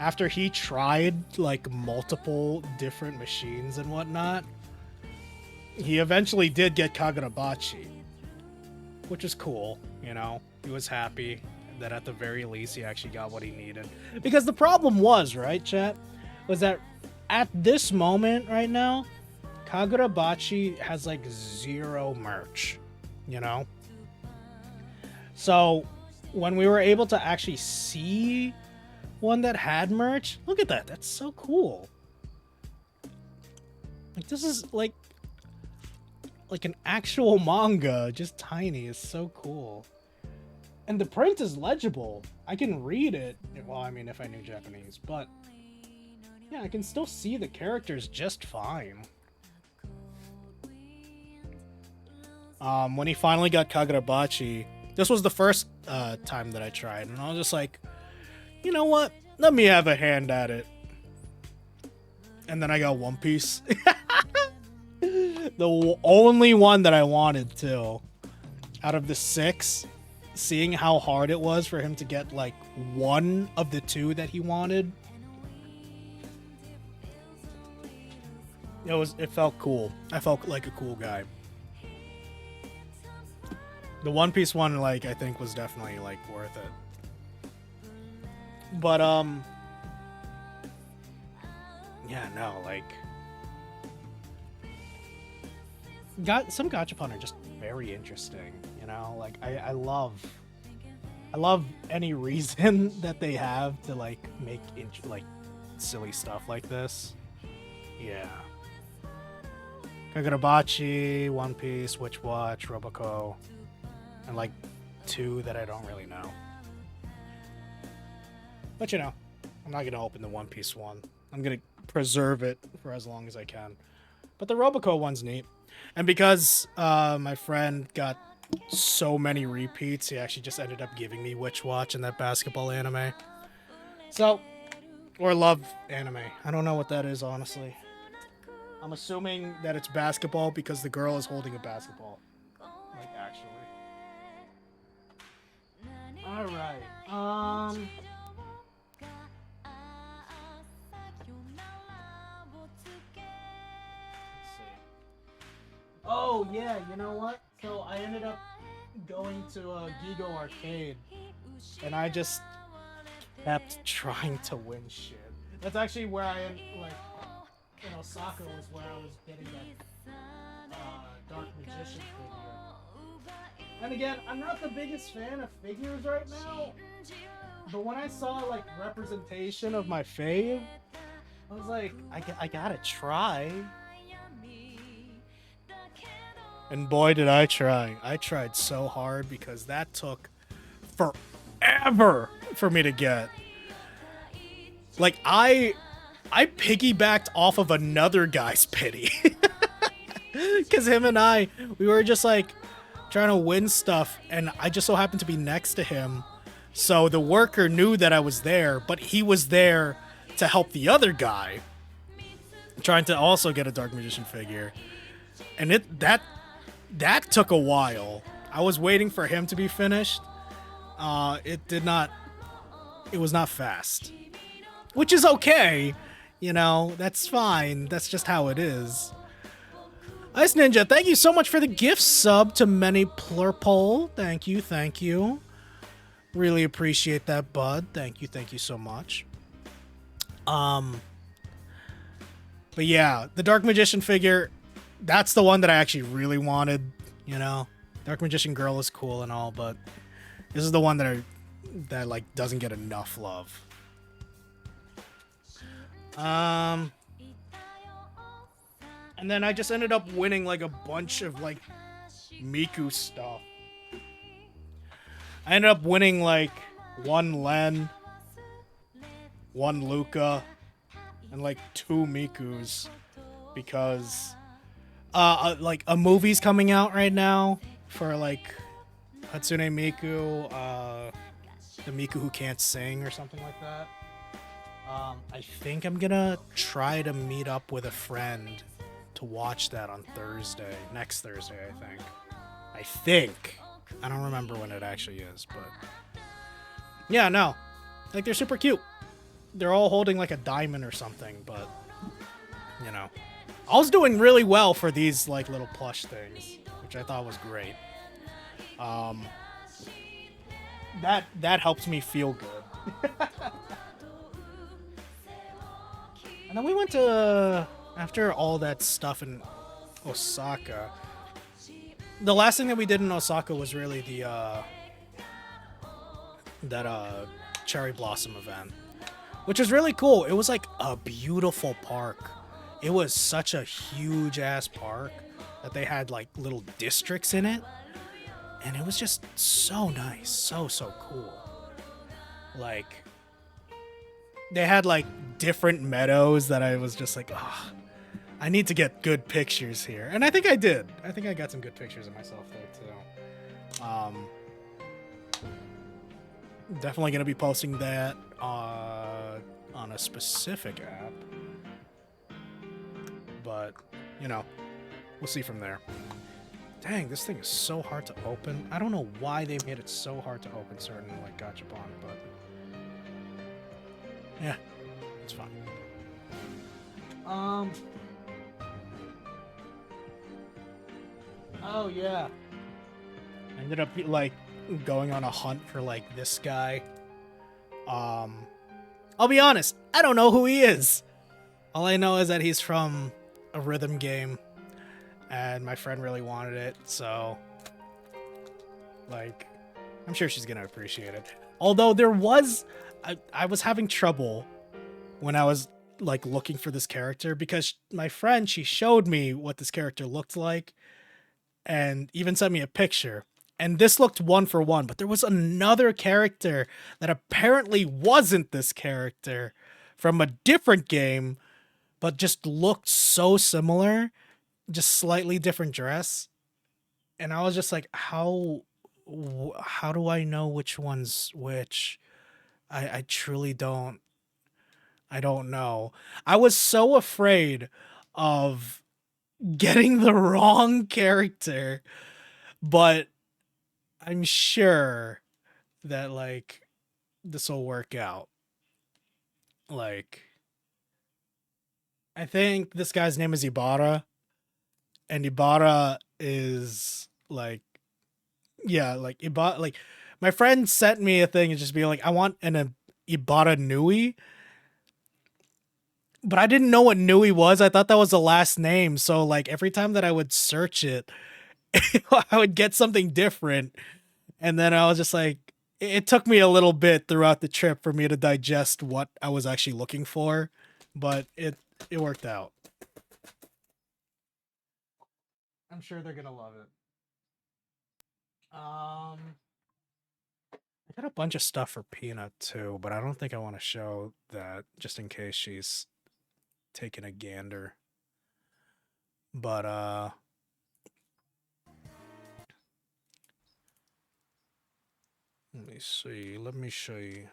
after he tried like multiple different machines and whatnot, he eventually did get Kagurabachi, which is cool, you know? He was happy that at the very least he actually got what he needed. Because the problem was, right, chat, was that at this moment right now, Kagurabachi has like 0 merch, you know? So when we were able to actually see one that had merch, look at that, that's so cool. Like, this is like an actual manga, just tiny, is so cool. And the print is legible. I can read it. Well, I mean, if I knew Japanese, but yeah, I can still see the characters just fine. When he finally got Kagurabachi, this was the first time that I tried, and I was just like, you know what? Let me have a hand at it. And then I got One Piece. The only one that I wanted to. Out of the 6, seeing how hard it was for him to get like one of the 2 that he wanted. It felt cool. I felt like a cool guy. The One Piece one, like, I think was definitely like worth it. But yeah, no, like, some gachapon are just very interesting, you know. Like, I love any reason that they have to like make like silly stuff like this. Yeah. Kagurabachi, One Piece, Witch Watch, Roboco, and like 2 that I don't really know. But you know, I'm not gonna open the One Piece one. I'm gonna preserve it for as long as I can. But the Roboco one's neat. And because my friend got so many repeats, he actually just ended up giving me Witch Watch and that basketball anime. So, or love anime. I don't know what that is, honestly. I'm assuming that it's basketball because the girl is holding a basketball. Like, actually. Alright. Let's see. Oh, yeah, you know what? So I ended up going to Gigo Arcade, and I just kept trying to win shit. That's actually where I am, like, in Osaka was where I was getting that Dark Magician figure. And again, I'm not the biggest fan of figures right now, but when I saw, like, representation of my fave, I was like, I gotta try. And boy, did I try. I tried so hard because that took forever for me to get. Like, I piggybacked off of another guy's pity. Because him and we were just, like, trying to win stuff, and I just so happened to be next to him. So the worker knew that I was there, but he was there to help the other guy, trying to also get a Dark Magician figure. And that took a while. I was waiting for him to be finished. It was not fast. Which is okay. You know, that's fine. That's just how it is. Ice Ninja, thank you so much for the gift sub to Many Plurpole. Thank you. Really appreciate that, bud. Thank you so much. But yeah, the Dark Magician figure, that's the one that I actually really wanted, you know. Dark Magician Girl is cool and all, but this is the one that like doesn't get enough love. And then I just ended up winning like a bunch of like Miku stuff. I ended up winning like 1 Len, 1 Luca, and like 2 Mikus because like a movie's coming out right now for like Hatsune Miku, the Miku who can't sing or something like that. I think I'm gonna try to meet up with a friend to watch that on Thursday. Next Thursday, I think. I don't remember when it actually is, but yeah, no. Like, they're super cute. They're all holding like a diamond or something, but you know. I was doing really well for these like little plush things, which I thought was great. That helps me feel good. And then we went to, after all that stuff in Osaka, the last thing that we did in Osaka was really the that cherry blossom event, which was really cool. It was like a beautiful park. It was such a huge ass park that they had like little districts in it, and it was just so nice, so cool. Like, they had like different meadows that I was just like, oh, I need to get good pictures here. And I think I did. I think I got some good pictures of myself there, too. Definitely going to be posting that on a specific app. But, you know, we'll see from there. Dang, this thing is so hard to open. I don't know why they made it so hard to open certain, like, gachapon, but... yeah, it's fine. Oh, yeah. I ended up, like, going on a hunt for, like, this guy. I'll be honest, I don't know who he is. All I know is that he's from a rhythm game, and my friend really wanted it, so... like, I'm sure she's gonna appreciate it. Although there was... I was having trouble when I was, like, looking for this character, because my friend, she showed me what this character looked like, and even sent me a picture. And this looked one for one, but there was another character that apparently wasn't this character from a different game, but just looked so similar, just slightly different dress. And I was just like, how do I know which one's which? I truly don't. I don't know. I was so afraid of getting the wrong character, but I'm sure that, like, this will work out. Like, I think this guy's name is Ibarra, and Ibarra is, like, yeah, like, Ibarra, like, my friend sent me a thing and just being like, I want an Ibarra Nui, but I didn't know what Nui was. I thought that was the last name, so, like, every time that I would search it, I would get something different. And then I was just like, it took me a little bit throughout the trip for me to digest what I was actually looking for, but it worked out. I'm sure they're gonna love it. I got a bunch of stuff for Peanut too, but I don't think I want to show that just in case she's taking a gander. But let me see. Let me show you.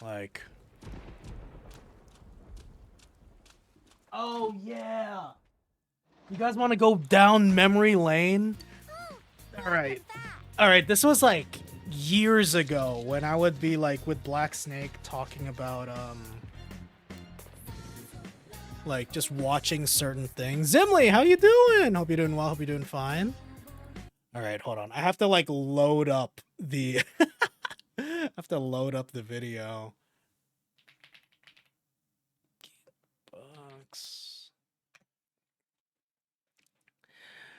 Like, oh yeah. You guys want to go down memory lane? All right. All right, this was like years ago when I would be like with Black Snake talking about like just watching certain things. Zimli, how you doing? Hope you're doing well. Hope you're doing fine. All right, hold on. I have to like load up the I have to load up the video. Box.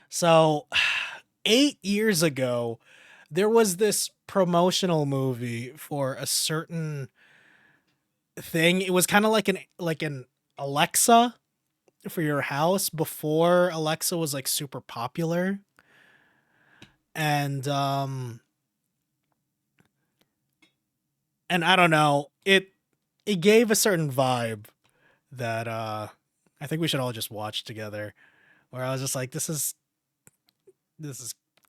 So, 8 years ago, there was this promotional movie for a certain thing. It was kind of like an Alexa for your house before Alexa was like super popular. And I don't know, it gave a certain vibe that I think we should all just watch together. Where I was just like, this is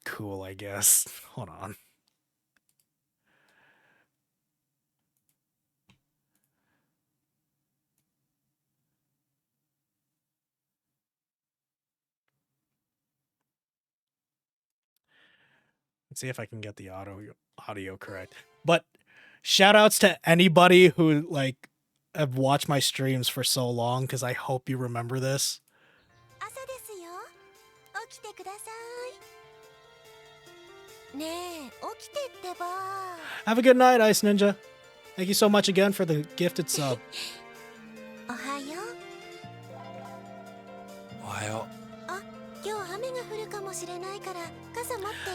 cool, I guess. Hold on. Let's see if I can get the audio correct. But shout outs to anybody who like have watched my streams for so long, because I hope you remember this. Have a good night, Ice Ninja. Thank you so much again for the gifted sub.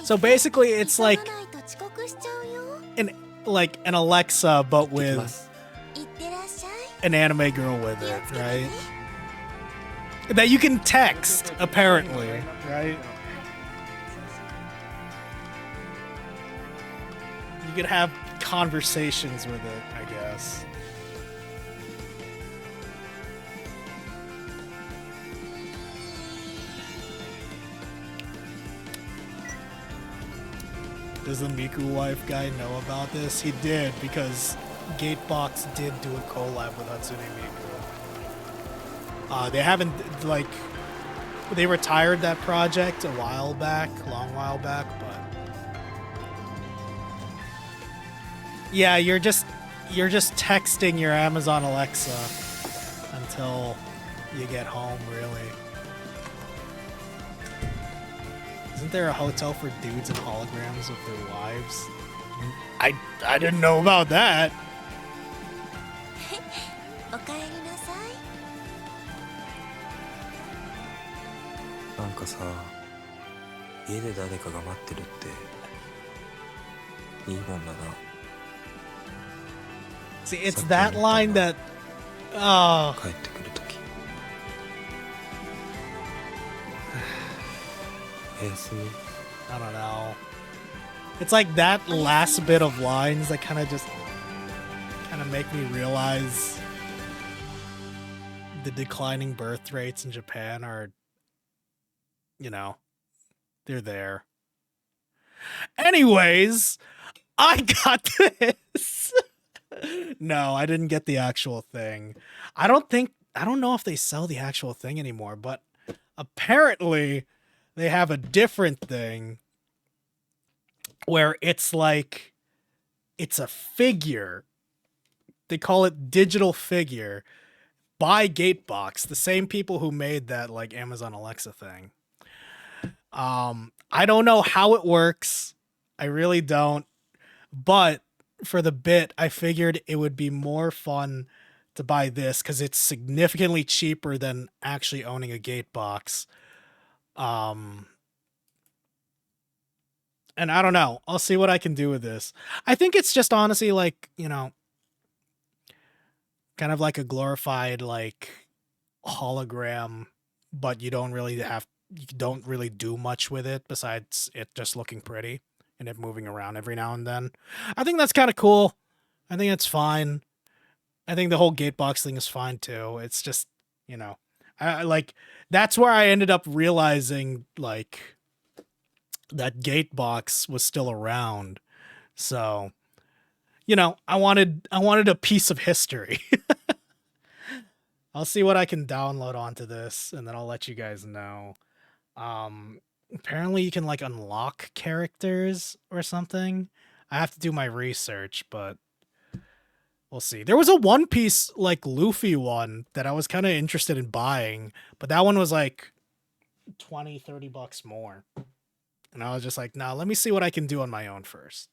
So basically, it's like an Alexa, but with an anime girl with it, right? That you can text, apparently, right? You could have conversations with it, I guess. Does the Miku wife guy know about this? He did, because Gatebox did do a collab with Hatsune Miku. They haven't, like, they retired that project a while back, long while back, but yeah, you're just texting your Amazon Alexa until you get home, really. Isn't there a hotel for dudes and holograms of their wives? I didn't know about that. おかえりなさい。なんかさ、家で誰かが待ってるっていいもんだな。See, it's that line that. Oh. 帰ってくるとき。おやすみ。 I don't know. It's like that last bit of lines that kind of make me realize the declining birth rates in Japan are, you know, they're there. Anyways, I got this. No, I didn't get the actual thing. I don't know if they sell the actual thing anymore, but apparently they have a different thing where it's like, it's a figure. They call it digital figure by Gatebox, the same people who made that like Amazon Alexa thing. I don't know how it works. I really don't. But for the bit, I figured it would be more fun to buy this because it's significantly cheaper than actually owning a Gatebox. And I don't know. I'll see what I can do with this. I think it's just honestly like, you know, kind of like a glorified like hologram, but you don't really do much with it besides it just looking pretty and it moving around every now and then. I think that's kind of cool. I think it's fine. I think the whole Gatebox thing is fine too. It's just, you know, I like, that's where I ended up realizing like that Gatebox was still around. So, you know, I wanted a piece of history. I'll see what I can download onto this and then I'll let you guys know. Apparently you can like unlock characters or something. I have to do my research, but we'll see. There was a One Piece like Luffy one that I was kind of interested in buying, but that one was like 20-30 bucks more. And I was just like, nah, let me see what I can do on my own first.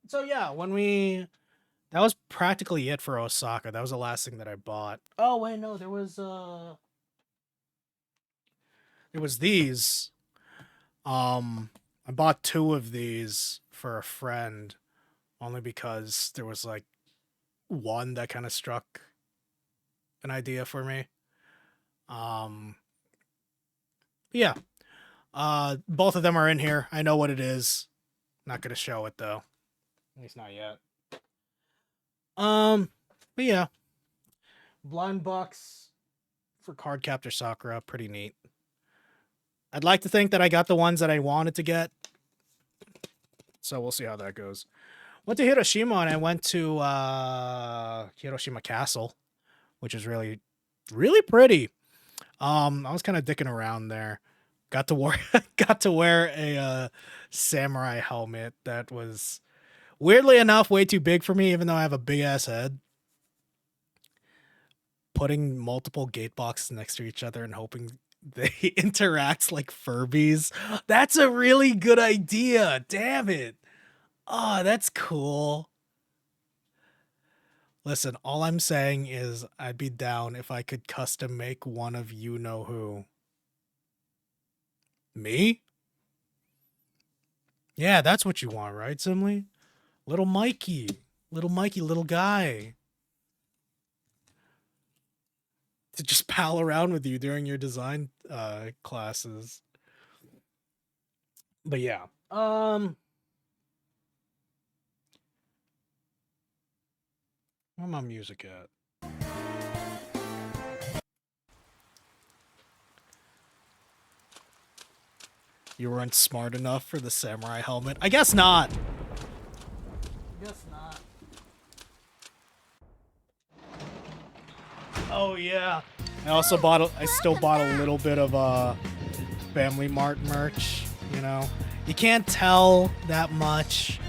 So yeah, that was practically it for Osaka. That was the last thing that I bought. Oh wait, no, there was these. I bought 2 of these for a friend only because there was like one that kind of struck an idea for me. Yeah. Both of them are in here. I know what it is. Not gonna show it though. At least not yet. But yeah. Blind box for Cardcaptor Sakura, pretty neat. I'd like to think that I got the ones that I wanted to get. So we'll see how that goes. Went to Hiroshima and I went to Hiroshima Castle, which is really, really pretty. I was kind of dicking around there. Got to wear a samurai helmet that was weirdly enough way too big for me, even though I have a big ass head. Putting multiple gate boxes next to each other and hoping they interact like Furbies. That's a really good idea. Damn it. Oh, that's cool. Listen, all I'm saying is I'd be down if I could custom make one of you know who. Me? Yeah, that's what you want, right, Simly? Little Mikey. Little Mikey, little guy. To just pal around with you during your design classes. But yeah. Where my music at? You weren't smart enough for the samurai helmet? I guess not. Guess not. Oh yeah. I still bought a little bit of Family Mart merch, you know. You can't tell that much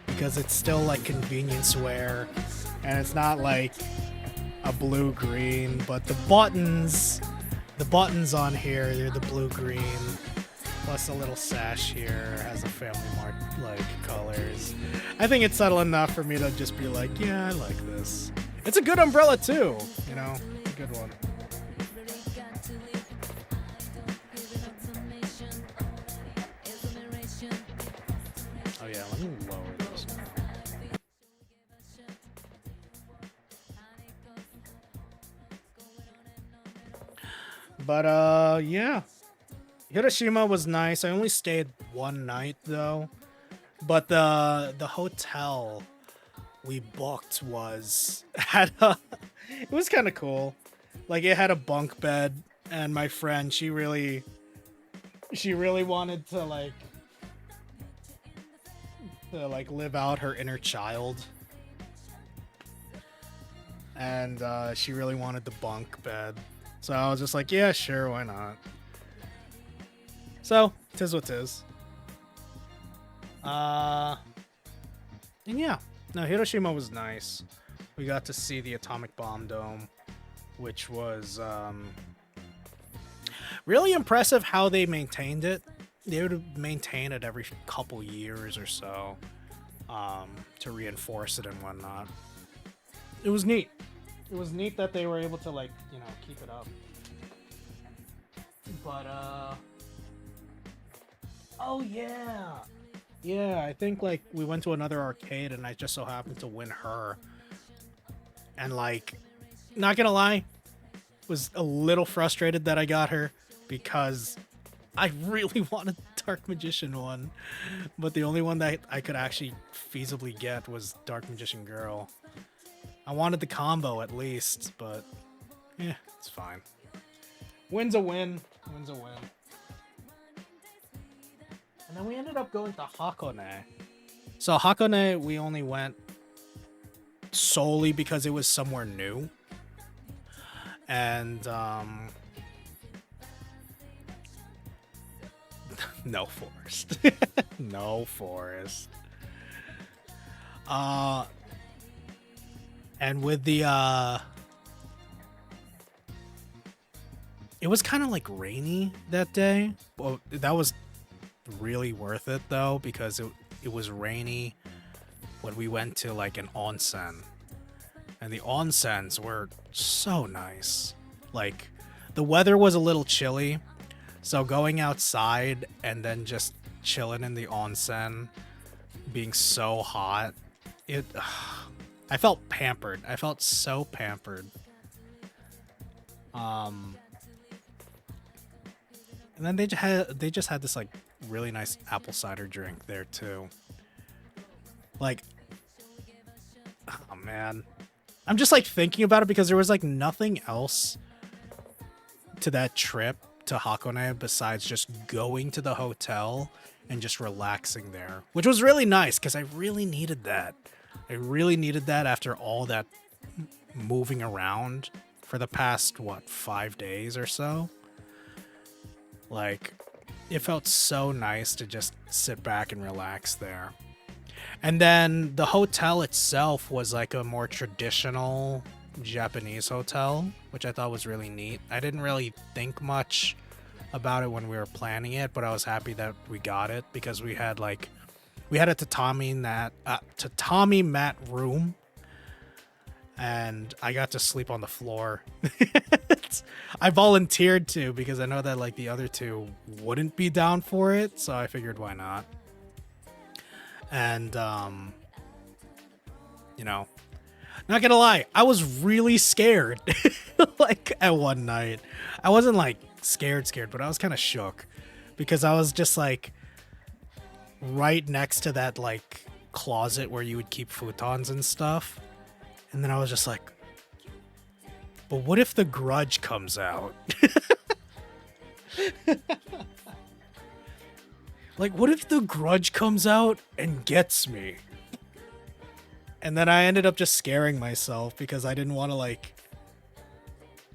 because it's still like convenience wear and it's not like a blue-green, but the buttons on here, they're the blue-green. Plus a little sash here has a Family Mart like colors. I think it's subtle enough for me to just be like, yeah, I like this. It's a good umbrella too, you know, a good one. Oh yeah, let me lower this. But yeah. Hiroshima was nice. I only stayed one night though. But the hotel we booked was it was kind of cool. Like it had a bunk bed and my friend, she really wanted to live out her inner child. And she really wanted the bunk bed. So I was just like, yeah, sure, why not? So, tis what tis. And yeah, no, Hiroshima was nice. We got to see the atomic bomb dome, which was really impressive how they maintained it. They would maintain it every couple years or so to reinforce it and whatnot. It was neat. It was neat that they were able to keep it up. But oh yeah. Yeah, I think we went to another arcade and I just so happened to win her. And not gonna lie, was a little frustrated that I got her because I really wanted Dark Magician one. But the only one that I could actually feasibly get was Dark Magician Girl. I wanted the combo at least, but yeah, it's fine. Win's a win. Win's a win. And then we ended up going to Hakone. So Hakone, we only went solely because it was somewhere new. And no forest. No forest. And with the it was kind of rainy that day. Well, that was really worth it though because it was rainy when we went to an onsen. And the onsens were so nice. The weather was a little chilly, so going outside and then just chilling in the onsen being so hot, I felt pampered. I felt so pampered. And then they just had this really nice apple cider drink there too. Oh man. I'm just thinking about it because there was nothing else to that trip to Hakone besides just going to the hotel and just relaxing there, which was really nice because I really needed that. I really needed that after all that moving around for the past 5 days or so. It felt so nice to just sit back and relax there. And then the hotel itself was a more traditional Japanese hotel, which I thought was really neat. I didn't really think much about it when we were planning it, but I was happy that we got it because we had a tatami mat room, and I got to sleep on the floor. I volunteered to because I know that the other two wouldn't be down for it, so I figured why not. And not gonna lie, I was really scared. At one night, I wasn't scared, but I was kind of shook because I was just right next to that closet where you would keep futons and stuff, and then I was just but what if the Grudge comes out? Like, what if the grudge comes out and gets me? And then I ended up just scaring myself because I didn't want to, like,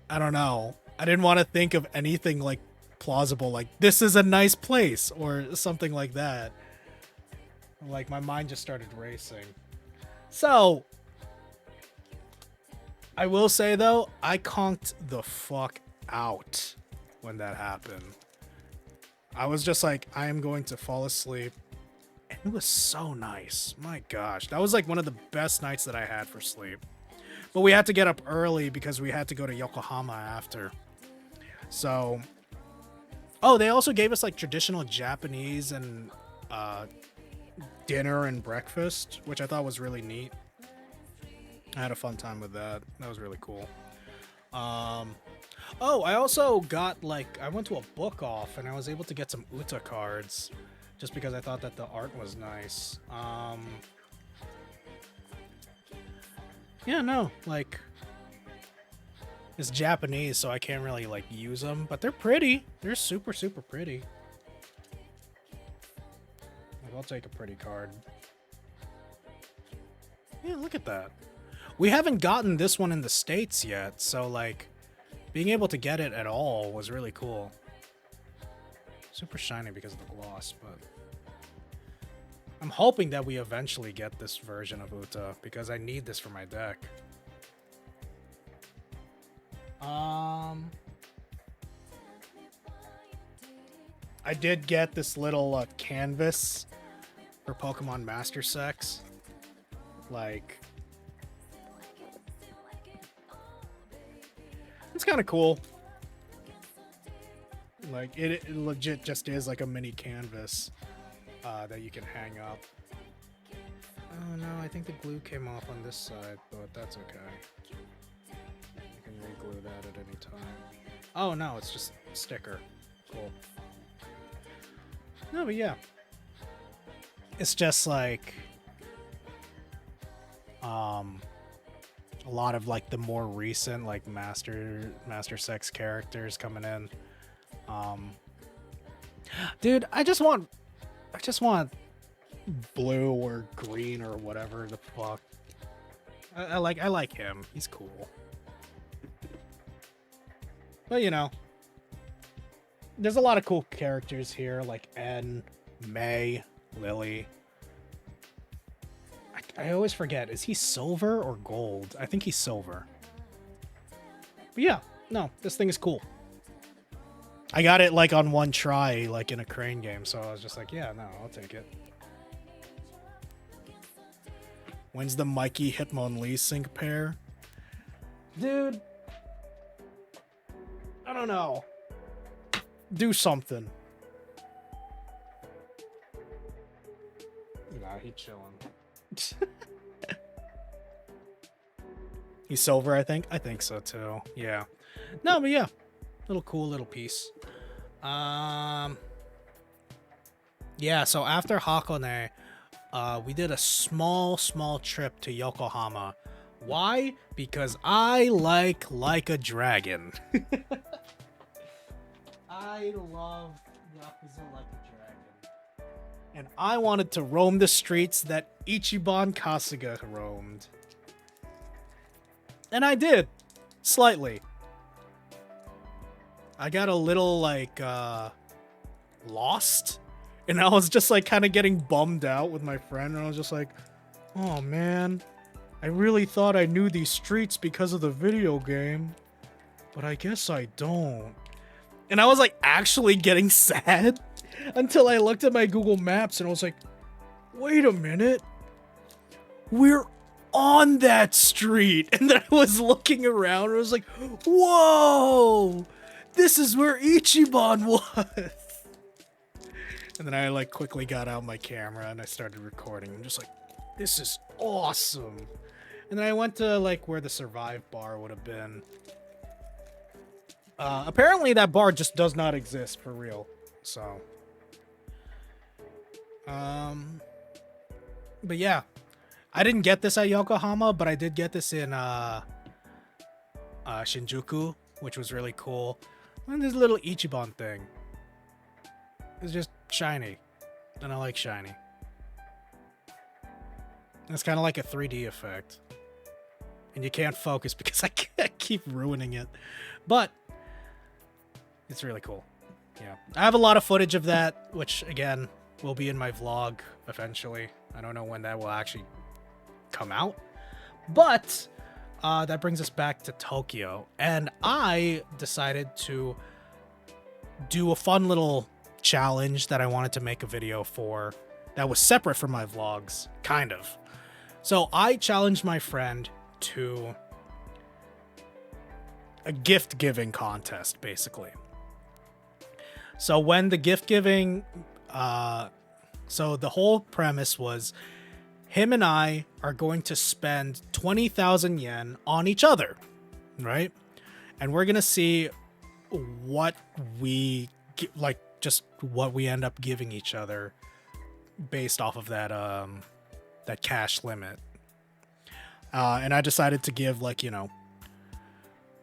I don't know. I didn't want to think of anything, like, plausible, like, this is a nice place, or something like that. Like, my mind just started racing. So, I will say, though, I conked the fuck out when that happened. I was just like, I am going to fall asleep. And it was so nice. My gosh. That was like one of the best nights that I had for sleep. But we had to get up early because we had to go to Yokohama after. So... Oh, they also gave us like traditional Japanese and dinner and breakfast, which I thought was really neat. I had a fun time with that. That was really cool. Oh, I also got, like, I went to a book off and I was able to get some Uta cards just because I thought that the art was nice. Yeah, no, like, it's Japanese, so I can't really, like, use them, but they're pretty. They're super, super pretty. Like, I'll take a pretty card. Yeah, look at that. We haven't gotten this one in the States yet, so, like, being able to get it at all was really cool. Super shiny because of the gloss, but... I'm hoping that we eventually get this version of Uta, because I need this for my deck. I did get this little canvas for Pokemon Master Sex. Like... It's kind of cool. Like, it legit just is like a mini canvas that you can hang up. Oh no, I think the glue came off on this side, but that's okay. You can re-glue that at any time. Oh no, it's just a sticker. Cool. No, but yeah. It's just like... a lot of like the more recent like master sex characters coming in. Dude, I just want blue or green or whatever the fuck. I like him. He's cool. But you know, there's a lot of cool characters here like En, May, Lily. I always forget, is he silver or gold? I think he's silver. But yeah, no, this thing is cool. I got it like on one try, like in a crane game, so I was just like, yeah, no, I'll take it. When's the Mikey Hitmonlee sync pair? Dude, I don't know. Do something. Nah, he chilling. He's silver, I think. I think so too. Yeah. No, but yeah, little cool little piece. Yeah. So after Hakone, we did a small trip to Yokohama. Why? Because I like a dragon. I love Yakuza Like a Dragon. And I wanted to roam the streets that Ichiban Kasuga roamed. And I did. Slightly. I got a little, like, lost. And I was just, like, kind of getting bummed out with my friend. And I was just like, oh, man. I really thought I knew these streets because of the video game. But I guess I don't. And I was, like, actually getting sad. Until I looked at my Google Maps and I was like, wait a minute. We're on that street. And then I was looking around and I was like, whoa, this is where Ichiban was. And then I like quickly got out my camera and I started recording. I'm just like, this is awesome. And then I went to like where the Survive bar would have been. Apparently that bar just does not exist for real. So, but yeah, I didn't get this at Yokohama, but I did get this in Shinjuku, which was really cool. And this little Ichiban thing. It's just shiny. and I like shiny. It's kind of like a 3D effect. And you can't focus because I keep ruining it. But it's really cool. Yeah. I have a lot of footage of that, which, again, will be in my vlog eventually. I don't know when that will actually come out. But that brings us back to Tokyo. And I decided to do a fun little challenge that I wanted to make a video for that was separate from my vlogs, kind of. So I challenged my friend to a gift giving contest, basically. So when the gift giving, so the whole premise was him and I are going to spend 20,000 yen on each other, right? And we're going to see what we like, just what we end up giving each other based off of that, that cash limit. And I decided to give, like, you know,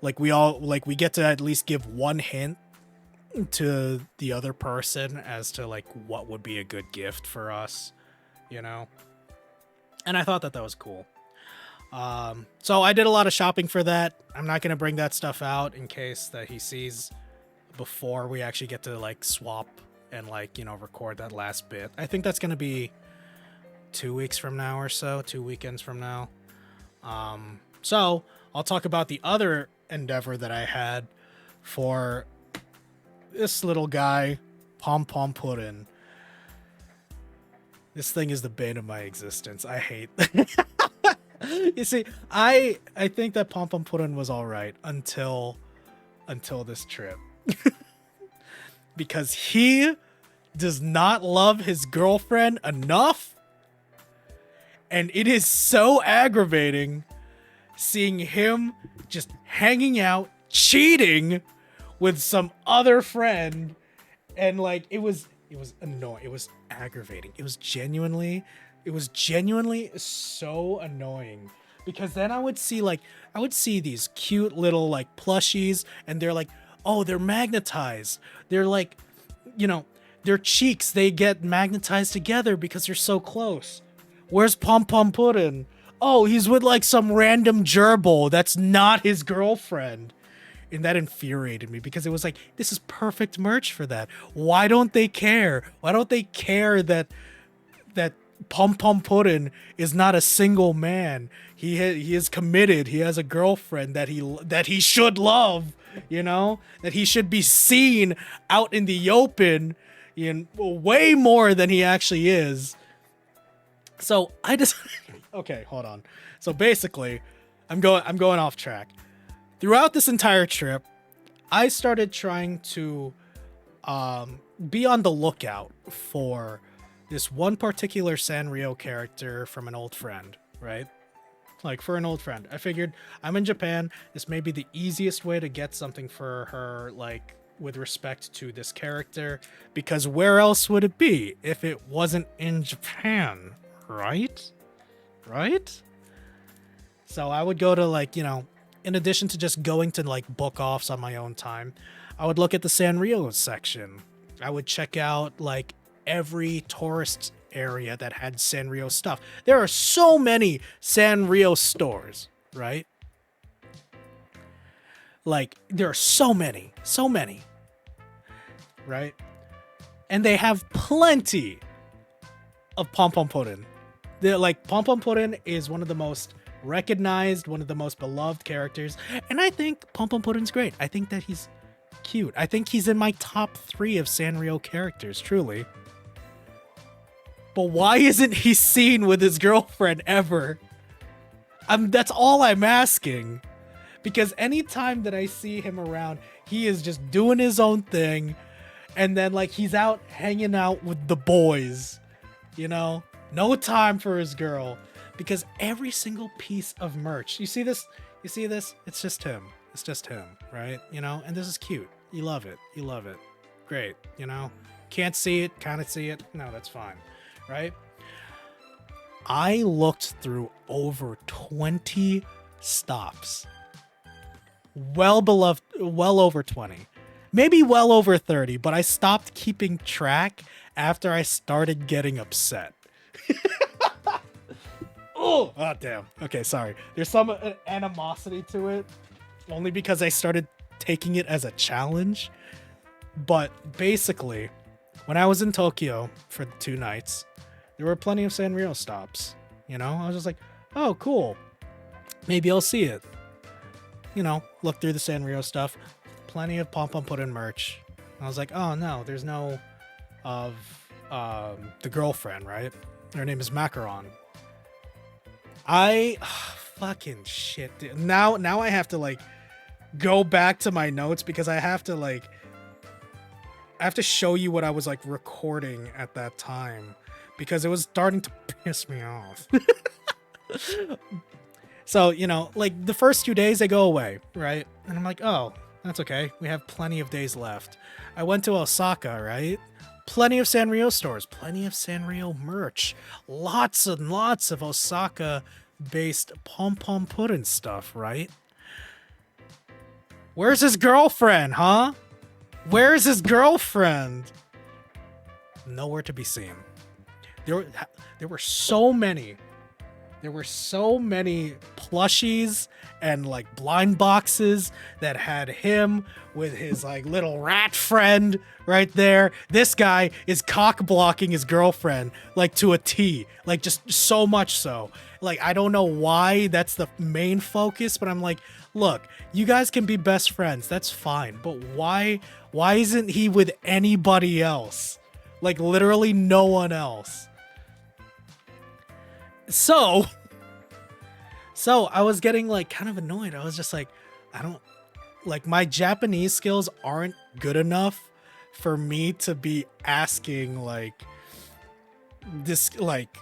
like we get to at least give one hint to the other person as to like what would be a good gift for us, you know? And I thought that was cool. So I did a lot of shopping for that. I'm not going to bring that stuff out in case that he sees before we actually get to like swap and like, you know, record that last bit. I think that's going to be 2 weeks from now or so, 2 weekends from now. So I'll talk about the other endeavor that I had for this little guy, Pom Pom Puddin'. This thing is the bane of my existence. I hate. You see, I think that Pom Pom Puddin' was all right until this trip, because he does not love his girlfriend enough, and it is so aggravating seeing him just hanging out, cheating with some other friend, and like it was annoying. It was aggravating. It was genuinely so annoying, because then I would see these cute little like plushies, and they're like, oh, they're magnetized. They're like, you know, their cheeks, they get magnetized together because they're so close. Where's Pom Pom Puddin'? Oh, he's with like some random gerbil that's not his girlfriend. And that infuriated me, because it was like, this is perfect merch for that. Why don't they care? Why don't they care that Pom Pom Puddin' is not a single man? He is committed. He has a girlfriend that he should love, you know? That he should be seen out in the open in way more than he actually is. So I just okay, hold on. So basically, I'm going off track. Throughout this entire trip, I started trying to be on the lookout for this one particular Sanrio character from an old friend, right? Like, for an old friend. I figured, I'm in Japan, this may be the easiest way to get something for her, like, with respect to this character, because where else would it be if it wasn't in Japan, right? Right? So I would go to, like, you know, in addition to just going to like book offs on my own time, I would look at the Sanrio section. I would check out like every tourist area that had Sanrio stuff. There are so many Sanrio stores, right? Like, there are so many, right? And they have plenty of Pom Pom Puddin'. They're like, Pom Pom Puddin' is one of the most recognized, one of the most beloved characters, and I think Pom Pom Puddin's great. I think that he's cute. I think he's in my top 3 of Sanrio characters, truly. But why isn't he seen with his girlfriend ever? That's all I'm asking. Because anytime that I see him around, he is just doing his own thing, and then like he's out hanging out with the boys, you know? No time for his girl. Because every single piece of merch, you see this, it's just him, right? You know, and this is cute. You love it, great, you know? Can't see it, kind of see it, no, that's fine, right? I looked through over 20 stops, well over 20, maybe well over 30, but I stopped keeping track after I started getting upset. Oh, damn. Okay, sorry. There's some animosity to it, only because I started taking it as a challenge. But basically, when I was in Tokyo for the 2 nights, there were plenty of Sanrio stops. You know, I was just like, oh, cool. Maybe I'll see it. You know, look through the Sanrio stuff. Plenty of Pom Pom Puddin' merch. I was like, oh no, there's no of the girlfriend, right? Her name is Macaron. Fucking shit, dude. Now I have to like go back to my notes because I have to show you what I was like recording at that time because it was starting to piss me off. So, you know, like the first 2 days they go away, right? And I'm like, oh, that's okay. We have plenty of days left. I went to Osaka, right? Plenty of Sanrio stores, plenty of Sanrio merch, lots and lots of Osaka-based Pom Pom Puddin' stuff, right? Where's his girlfriend, huh? Where's his girlfriend? Nowhere to be seen. There were so many. There were so many plushies and like blind boxes that had him with his like little rat friend right there. This guy is cock blocking his girlfriend like to a T, like just so much so. Like, I don't know why that's the main focus, but I'm like, look, you guys can be best friends. That's fine. But why isn't he with anybody else? Like literally no one else. So I was getting like kind of annoyed. I was just like, my Japanese skills aren't good enough for me to be asking like this, like,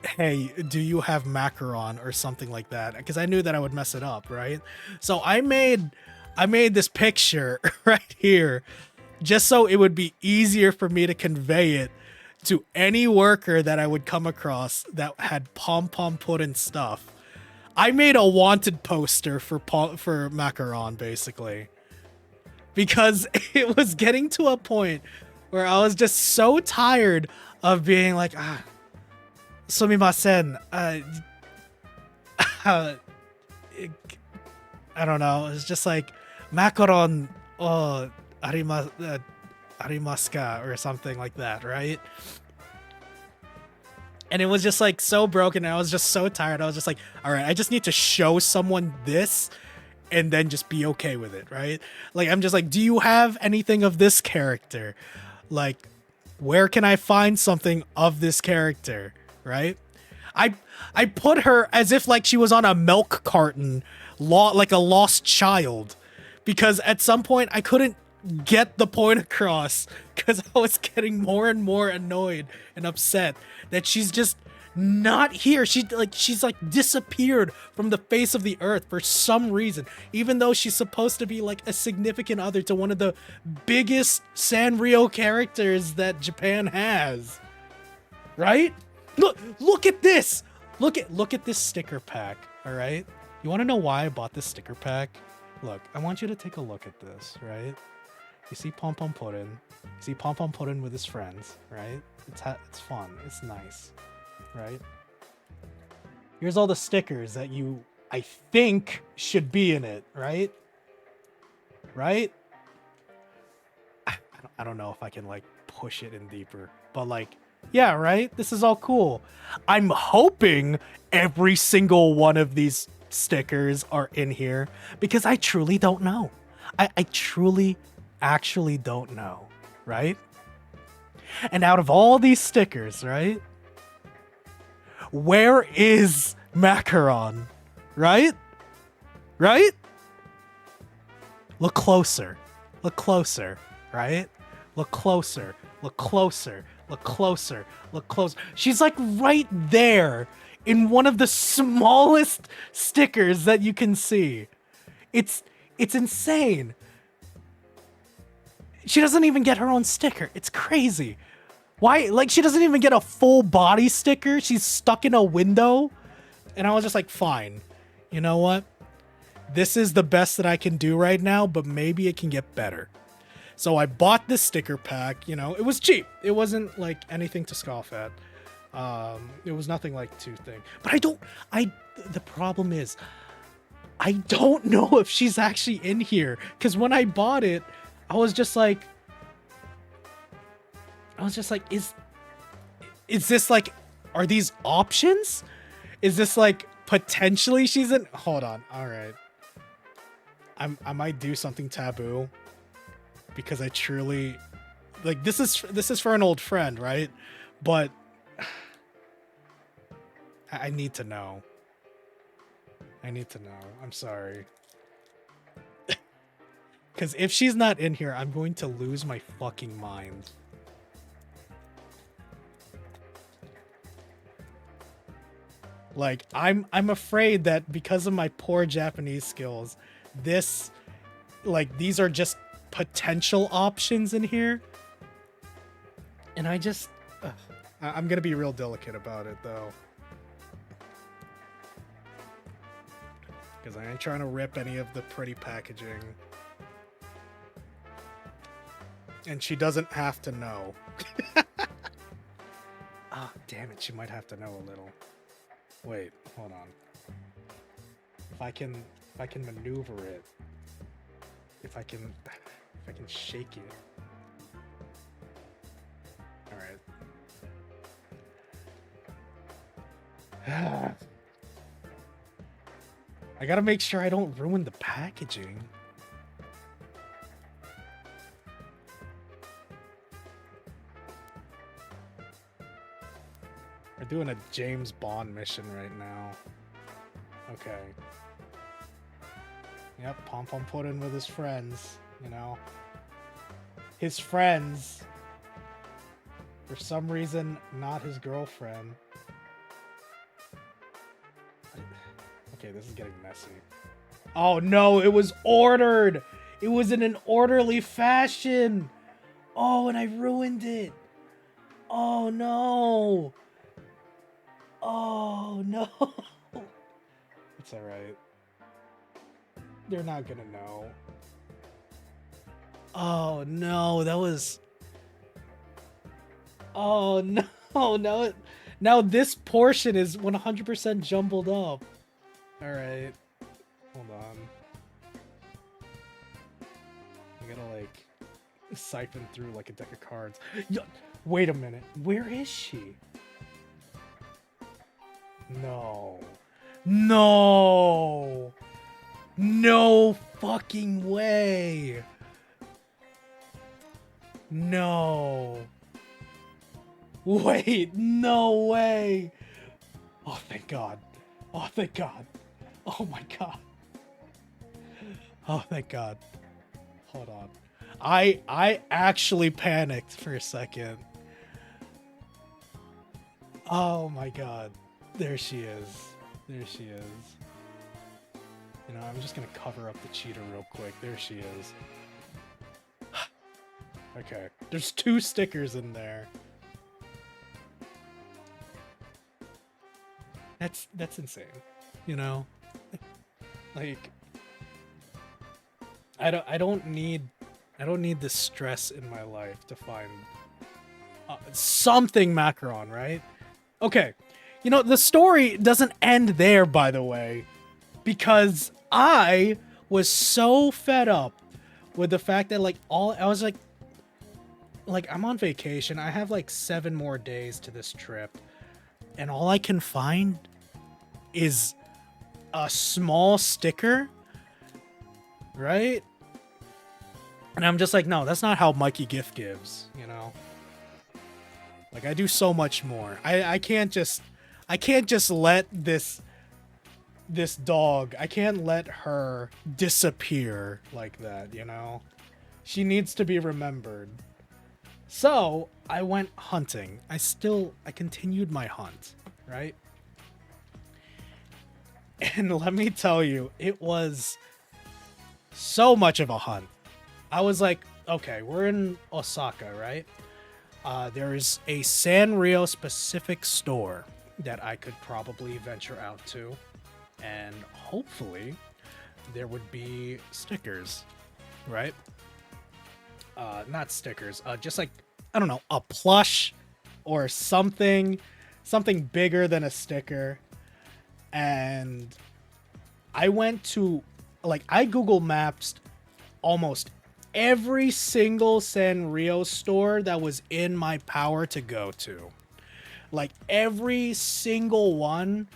hey, do you have macaron or something like that? Because I knew that I would mess it up, right? So I made this picture right here just so it would be easier for me to convey it to any worker that I would come across that had Pom Pom Puddin' stuff. I made a wanted poster for Macaron, basically. Because it was getting to a point where I was just so tired of being like, sumimasen, I don't know, it's just like, Macaron, arimasu ka, or something like that, right? And it was just like so broken, and I was just so tired. I was just like, all right, I just need to show someone this and then just be okay with it, right? Like, I'm just like, do you have anything of this character? Like, where can I find something of this character, right? I put her as if like she was on a milk carton, like a lost child, because at some point I couldn't get the point across because I was getting more and more annoyed and upset that she's just not here. She's like disappeared from the face of the earth for some reason, even though she's supposed to be like a significant other to one of the biggest Sanrio characters that Japan has. Right? Look at this. Look at this sticker pack, all right? You want to know why I bought this sticker pack? Look, I want you to take a look at this, right? You see Pom Pom Puddin'. You see Pom Pom Puddin' with his friends, right? It's fun. It's nice, right? Here's all the stickers that I think should be in it, right? Right? I don't know if I can like push it in deeper, but like, yeah, right? This is all cool. I'm hoping every single one of these stickers are in here because I truly don't know. I truly actually don't know, right? And out of all these stickers, right? Where is Macaron? Right? Right? Look closer. Look closer, right? Look closer. Look closer. Look closer. Look closer. She's like right there in one of the smallest stickers that you can see. It's insane. She doesn't even get her own sticker. It's crazy. Why? Like, she doesn't even get a full body sticker. She's stuck in a window. And I was just like, fine. You know what? This is the best that I can do right now, but maybe it can get better. So I bought this sticker pack, you know, it was cheap. It wasn't like anything to scoff at. It was nothing like too thing. But the problem is I don't know if she's actually in here. Cause when I bought it, I was just like, is this like, are these options? Is this like potentially she's in? Hold on. All right. I might do something taboo because I truly like this is for an old friend, right? But I need to know. I need to know. I'm sorry. Because if she's not in here, I'm going to lose my fucking mind. Like, I'm afraid that because of my poor Japanese skills, these are just potential options in here. And I'm gonna be real delicate about it, though. Because I ain't trying to rip any of the pretty packaging. And she doesn't have to know. Ah, damn it, she might have to know a little. Wait, hold on. If I can maneuver it. If I can shake it. Alright. I gotta make sure I don't ruin the packaging. We're doing a James Bond mission right now. Okay. Yep, Pom Pom put in with his friends, you know. His friends. For some reason, not his girlfriend. Okay, this is getting messy. Oh no, it was ordered! It was in an orderly fashion! Oh, and I ruined it! Oh no! Oh no! It's alright. They're not gonna know. Oh no, that was... Oh no, now this portion is 100% jumbled up. Alright. Hold on. I gotta like siphon through like a deck of cards. Wait a minute. Where is she? No. No. No fucking way. No. Wait, no way. Oh, thank God. Oh, thank God. Oh my God. Oh, thank God. Hold on. I actually panicked for a second. Oh my God. There she is. There she is. You know, I'm just gonna cover up the cheetah real quick. There she is. Okay. There's 2 stickers in there. That's insane. You know? Like I don't need this stress in my life to find something Macaron, right? Okay. You know, the story doesn't end there, by the way, because I was so fed up with the fact that like I was like I'm on vacation. I have like 7 more days to this trip, and all I can find is a small sticker, right? And I'm just like, no, that's not how Mikey Gift gives, you know? Like, I do so much more. I can't just let this dog, I can't let her disappear like that, you know? She needs to be remembered. So, I went hunting. I continued my hunt, right? And let me tell you, it was so much of a hunt. I was like, okay, we're in Osaka, right? There's a Sanrio specific store that I could probably venture out to. And hopefully there would be stickers, right? not stickers, just like, I don't know, a plush or something bigger than a sticker. And I went to, like, I Google Maps almost every single Sanrio store that was in my power to go to. Like, every single one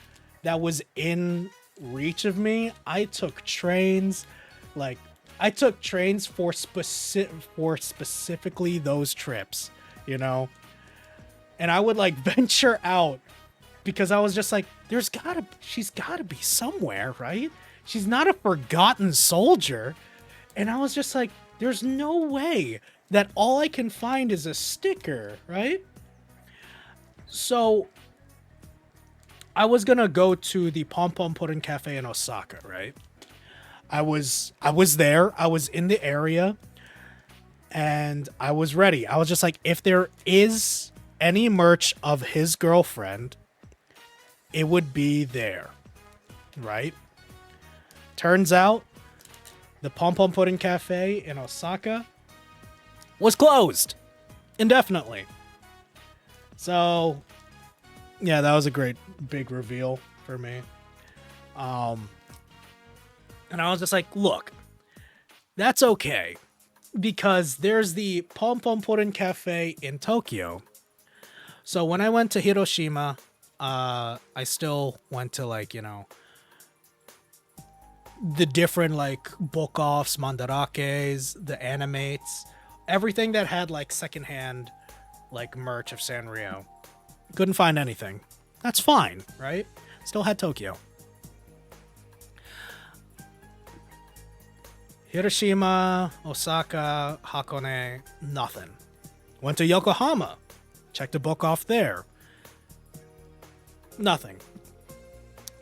that was in reach of me, I took trains. Like, I took trains for specifically those trips, you know? And I would, like, venture out because I was just like, she's gotta be somewhere, right? She's not a forgotten soldier. And I was just like, there's no way that all I can find is a sticker, right? So I was gonna go to the Pom Pom Pudding Cafe in Osaka, right? I was there, I was in the area, and I was ready. I was just like, if there is any merch of his girlfriend, it would be there, right? Turns out, the Pom Pom Pudding Cafe in Osaka was closed indefinitely. So, yeah, that was a great big reveal for me. And I was just like, look, that's okay, because there's the Pom Pom Pudding Cafe in Tokyo. So when I went to Hiroshima, I still went to, like, you know, the different, like, book offs, mandarakes, the animates, everything that had, like, secondhand, like, merch of Sanrio. Couldn't find anything. That's fine, right? Still had Tokyo. Hiroshima, Osaka, Hakone, nothing. Went to Yokohama. Checked a book off there. Nothing.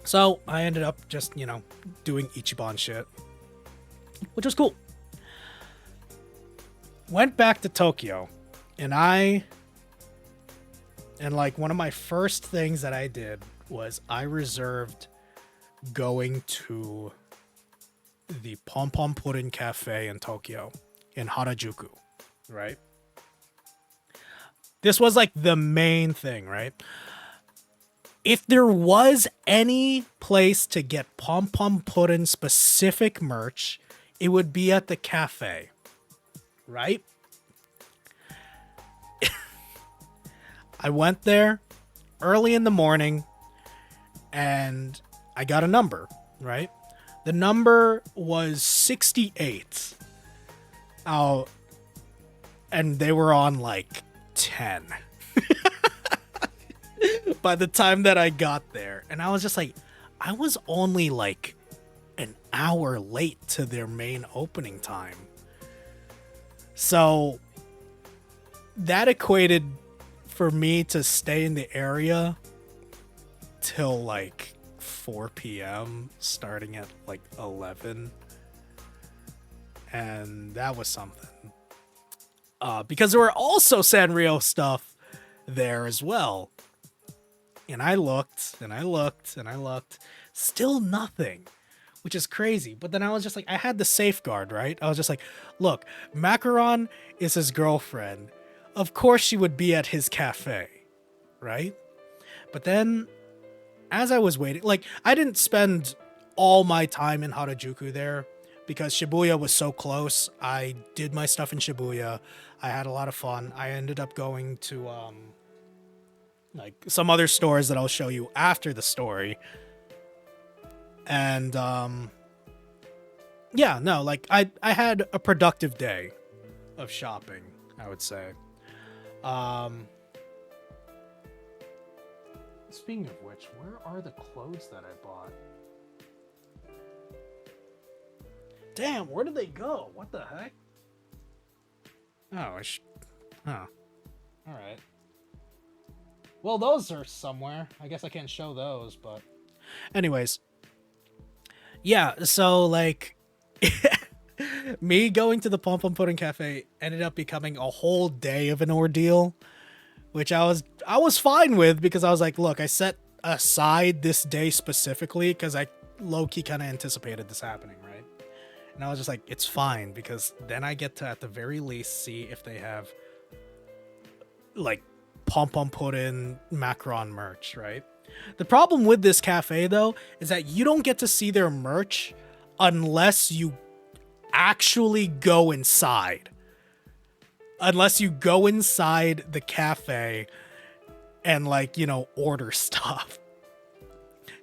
So I ended up just, you know, doing Ichiban shit, which was cool. Went back to Tokyo, and like, one of my first things that I did was I reserved going to the Pom Pom Pudding Cafe in Tokyo, in Harajuku, right? This was, like, the main thing, right? If there was any place to get Pom Pom Pudding specific merch, it would be at the cafe, right? I went there early in the morning and I got a number, right? The number was 68. Oh, and they were on, like, 10 by the time that I got there. And I was just like, I was only like an hour late to their main opening time. So that equated for me to stay in the area till like 4 p.m. starting at like 11. And that was something. Because there were also Sanrio stuff there as well. And I looked, and I looked, and I looked. Still nothing, which is crazy. But then I was just like, I had the safeguard, right? I was just like, look, Macaron is his girlfriend. Of course she would be at his cafe, right? But then, as I was waiting, like, I didn't spend all my time in Harajuku there, because Shibuya was so close. I did my stuff in Shibuya. I had a lot of fun. I ended up going to like some other stores that I'll show you after the story. And yeah, no, like I had a productive day of shopping, I would say. Speaking of which, where are the clothes that I bought? Damn, where did they go? What the heck? Oh, huh. Alright. Well, those are somewhere. I guess I can't show those, but... Anyways. Yeah, so, like... me going to the Pom Pom Pudding Cafe ended up becoming a whole day of an ordeal. Which I was fine with, because I was like, look, I set aside this day specifically because I low-key kind of anticipated this happening, right? And I was just like, it's fine, because then I get to at the very least see if they have like pom pom pudding macaron merch, right? The problem with this cafe though is that you don't get to see their merch unless you actually go inside. Unless you go inside the cafe and like, you know, order stuff.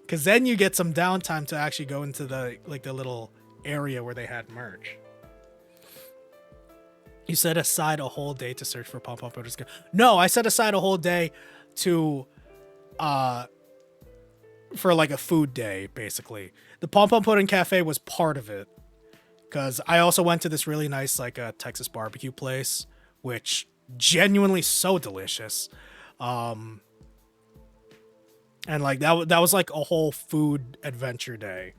Cause then you get some downtime to actually go into the like the little area where they had merch. You set aside a whole day to search for pom pom pudding. No, I set aside a whole day to for like a food day, basically. The pom pom pudding cafe was part of it. Cause I also went to this really nice like a Texas barbecue place, which genuinely so delicious. And like that was like a whole food adventure day.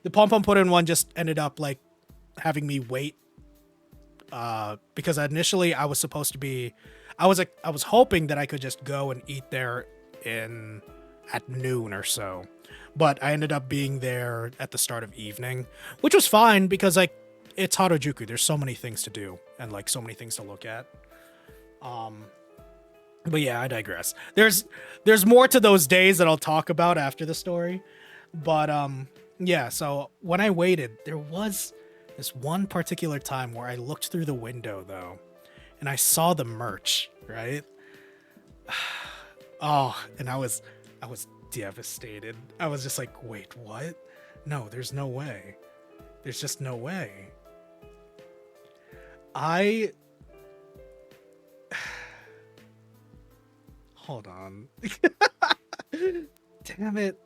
The pom pom pudding one just ended up like having me wait because initially I was supposed to be I was hoping that I could just go and eat there at noon or so. But I ended up being there at the start of evening, which was fine because like it's Harajuku. There's so many things to do and like so many things to look at. But yeah, I digress. There's more to those days that I'll talk about after the story. But yeah, so when I waited, there was this one particular time where I looked through the window though, and I saw the merch, right? Oh, and I was devastated. I was just like, wait, what? No, there's no way. There's just no way. Hold on. Damn it.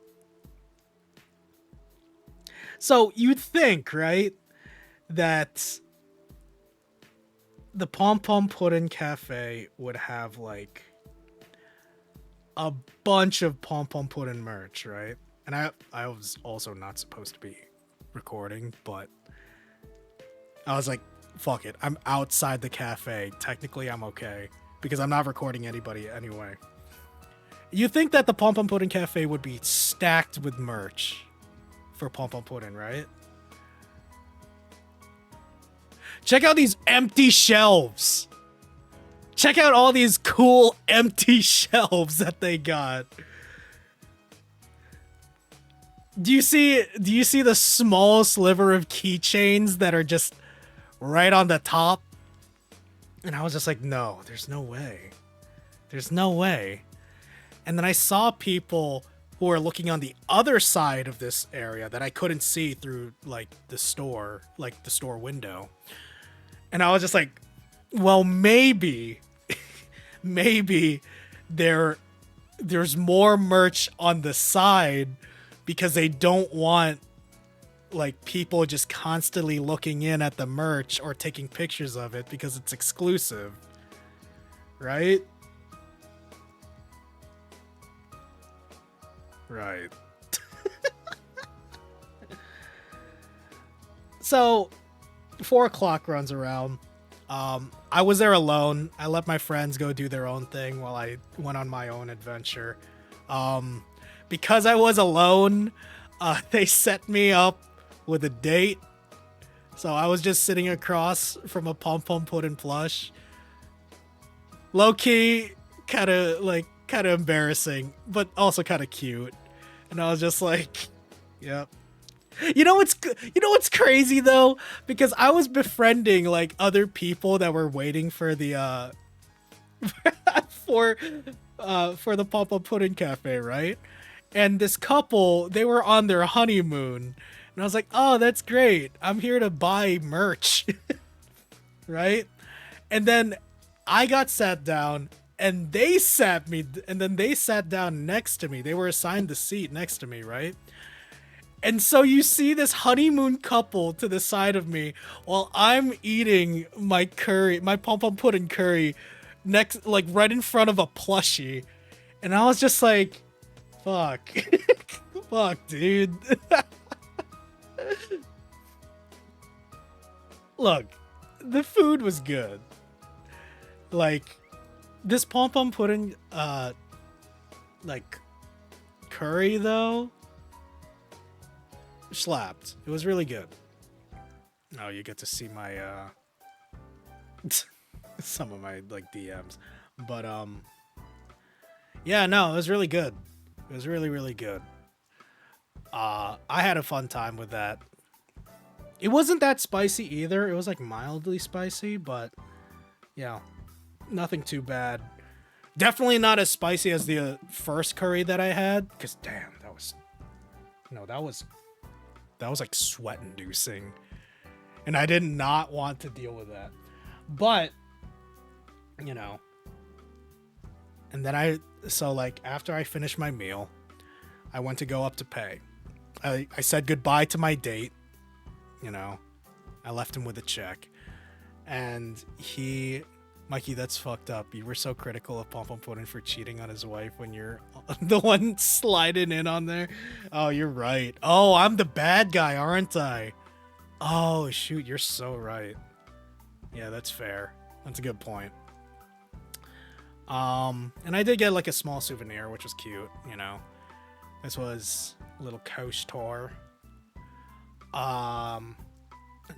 So you'd think, right, that the Pom Pom Pudding Cafe would have like a bunch of Pom Pom Pudding merch, right? And I was also not supposed to be recording, but I was like, fuck it. I'm outside the cafe. Technically, I'm okay because I'm not recording anybody anyway. You think that the Pom Pom Pudding Cafe would be stacked with merch for Pom Pom Pudding, right? Check out these empty shelves. Check out all these cool empty shelves that they got. Do you see the small sliver of keychains that are just right on the top? And I was just like, no, there's no way. There's no way. And then I saw people who were looking on the other side of this area that I couldn't see through like the store window. And I was just like, well, maybe there's more merch on the side because they don't want like people just constantly looking in at the merch or taking pictures of it because it's exclusive. Right? Right. So 4 o'clock runs around. I was there alone. I let my friends go do their own thing while I went on my own adventure. Because I was alone, they set me up with a date. So I was just sitting across from a Pom Pom Pudding plush. Low key, kind of embarrassing, but also kind of cute. And I was just like, yep. You know what's crazy though? Because I was befriending like other people that were waiting for the for the Pom Pom Pudding Cafe, right? And this couple, they were on their honeymoon. And I was like, "Oh, that's great. I'm here to buy merch." Right? And then I got sat down and they sat down next to me. They were assigned the seat next to me, right? And so you see this honeymoon couple to the side of me while I'm eating my curry, my Pom Pom Pudding curry, next, like right in front of a plushie. And I was just like, fuck. Fuck, dude. Look, the food was good. Like, this Pom Pom Pudding, like, curry, though, slapped. It was really good. Oh, you get to see my some of my like DMs. But yeah, no, it was really good. It was really, really good. I had a fun time with that. It wasn't that spicy either. It was like mildly spicy, but yeah, nothing too bad. Definitely not as spicy as the first curry that I had. Cause damn, that was like sweat inducing, and I did not want to deal with that. But you know, and then so like after I finished my meal, I went to go up to pay. I said goodbye to my date. You know, I left him with a check, and Mikey, that's fucked up. You were so critical of Pom Pom Puddin for cheating on his wife when you're the one sliding in on there. Oh, you're right. Oh, I'm the bad guy, aren't I? Oh, shoot, you're so right. Yeah, that's fair. That's a good point. And I did get like a small souvenir, which was cute, you know. This was a little coach tour. And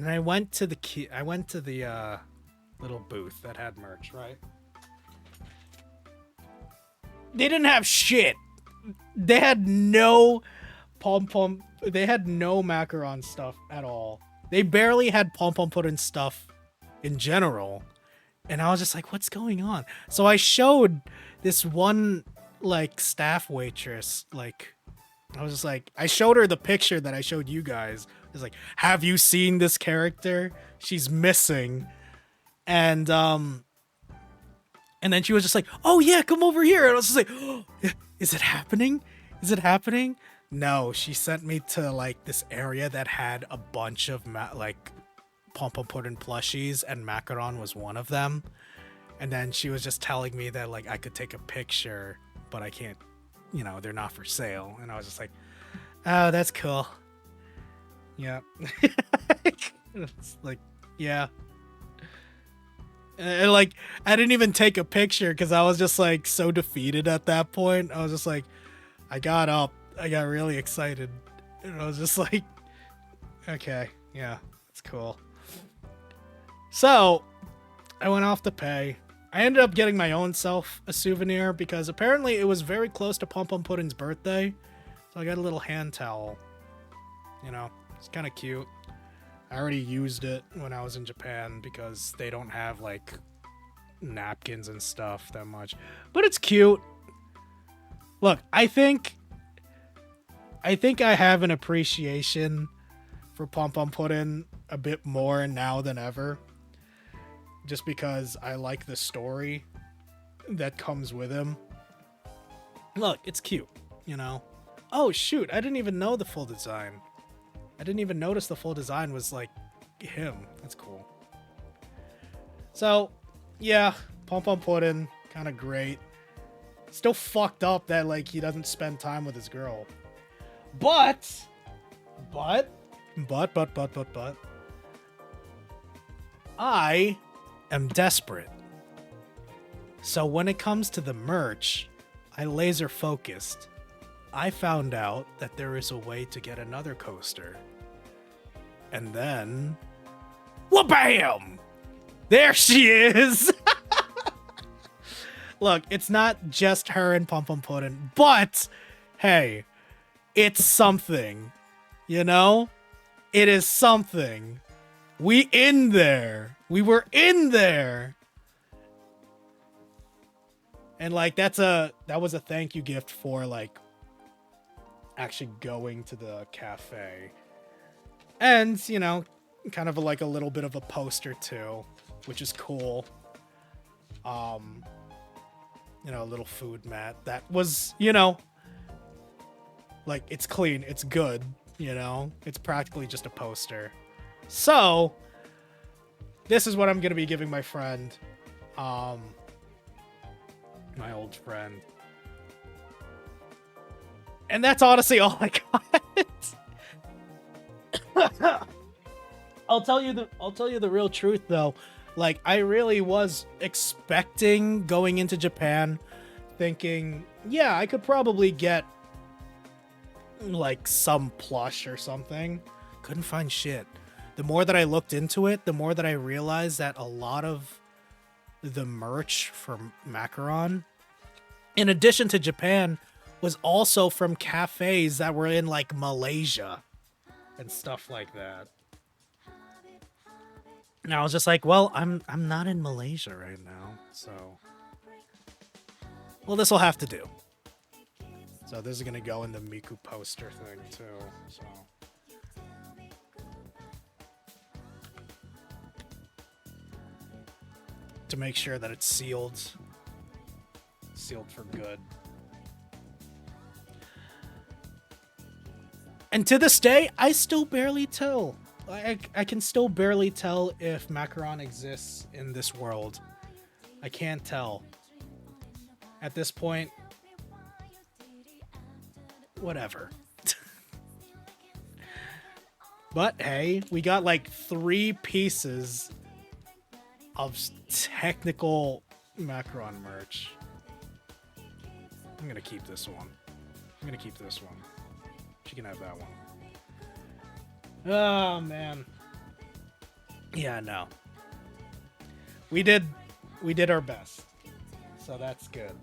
I went to the little booth that had merch, right? They didn't have shit. They had no they had no macaron stuff at all. They barely had Pom Pom Puddin stuff in general. And I was just like, what's going on? So I showed this one like staff waitress, like I showed her the picture that I showed you guys. I was like, have you seen this character? She's missing. And then she was just like, oh yeah, come over here. And I was just like, oh, is it happening? Is it happening? No, she sent me to like this area that had a bunch of like Pom Pom Puddin plushies, and macaron was one of them. And then she was just telling me that like I could take a picture, but I can't, you know, they're not for sale. And I was just like, oh, that's cool. Yeah. It's like, yeah. And like, I didn't even take a picture because I was just like so defeated at that point. I was just like, I got up, I got really excited, and I was just like, okay, yeah, that's cool. So I went off to pay. I ended up getting my own self a souvenir because apparently it was very close to Pom Pom Puddin's birthday. So I got a little hand towel. You know, it's kind of cute. I already used it when I was in Japan because they don't have like napkins and stuff that much. But it's cute. Look, I think I have an appreciation for Pom Pom Puddin a bit more now than ever. Just because I like the story that comes with him. Look, it's cute, you know? Oh, shoot, I didn't even know the full design. I didn't even notice the full design was, like, him. That's cool. So, yeah, Pom Pom Puddin, kind of great. Still fucked up that, like, he doesn't spend time with his girl. But, I am desperate. So when it comes to the merch, I laser focused. I found out that there is a way to get another coaster. And then, wha-bam! There she is! Look, it's not just her and Pom Pom Puddin, but hey, it's something. You know? It is something. We in there. We were in there. And like that was a thank you gift for like actually going to the cafe. And, you know, kind of like a little bit of a poster too, which is cool. You know, a little food mat that was, you know, like it's clean, it's good, you know. It's practically just a poster. So, this is what I'm going to be giving my friend. My old friend. And that's honestly all I got. I'll tell you the real truth though. Like I really was expecting going into Japan thinking, yeah, I could probably get like some plush or something. Couldn't find shit. the more that I looked into it, the more that I realized that a lot of the merch from Macaron, in addition to Japan, was also from cafes that were in like Malaysia and stuff like that. And I was just like, well, I'm not in Malaysia right now, so well, this will have to do. So this is gonna go in the Miku poster thing too. So to make sure that it's sealed for good. And to this day, I still barely tell. I can still barely tell if Macaron exists in this world. I can't tell. At this point, whatever. But hey, we got like 3 pieces of technical Macaron merch. I'm gonna keep this one. She can have that one. Oh man. Yeah, no. We did our best. So that's good.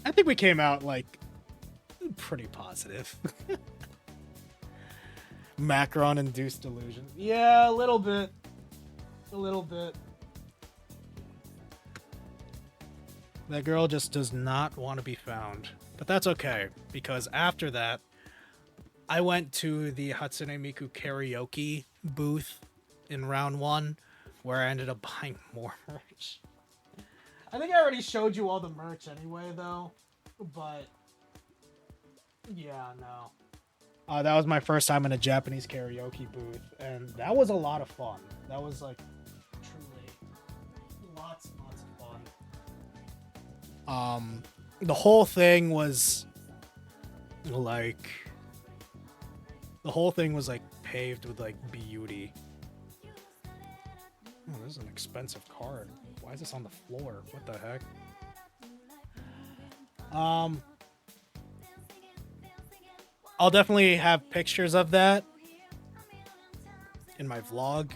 I think we came out like pretty positive. Macaron induced delusion. Yeah, a little bit. That girl just does not want to be found. But that's okay, because after that, I went to the Hatsune Miku karaoke booth in round 1, where I ended up buying more merch. I think I already showed you all the merch anyway, though. But yeah, no. That was my first time in a Japanese karaoke booth, and that was a lot of fun. That was like truly lots and lots of fun. The whole thing was like paved with like beauty. Oh, this is an expensive card. Why is this on the floor? What the heck? I'll definitely have pictures of that in my vlog,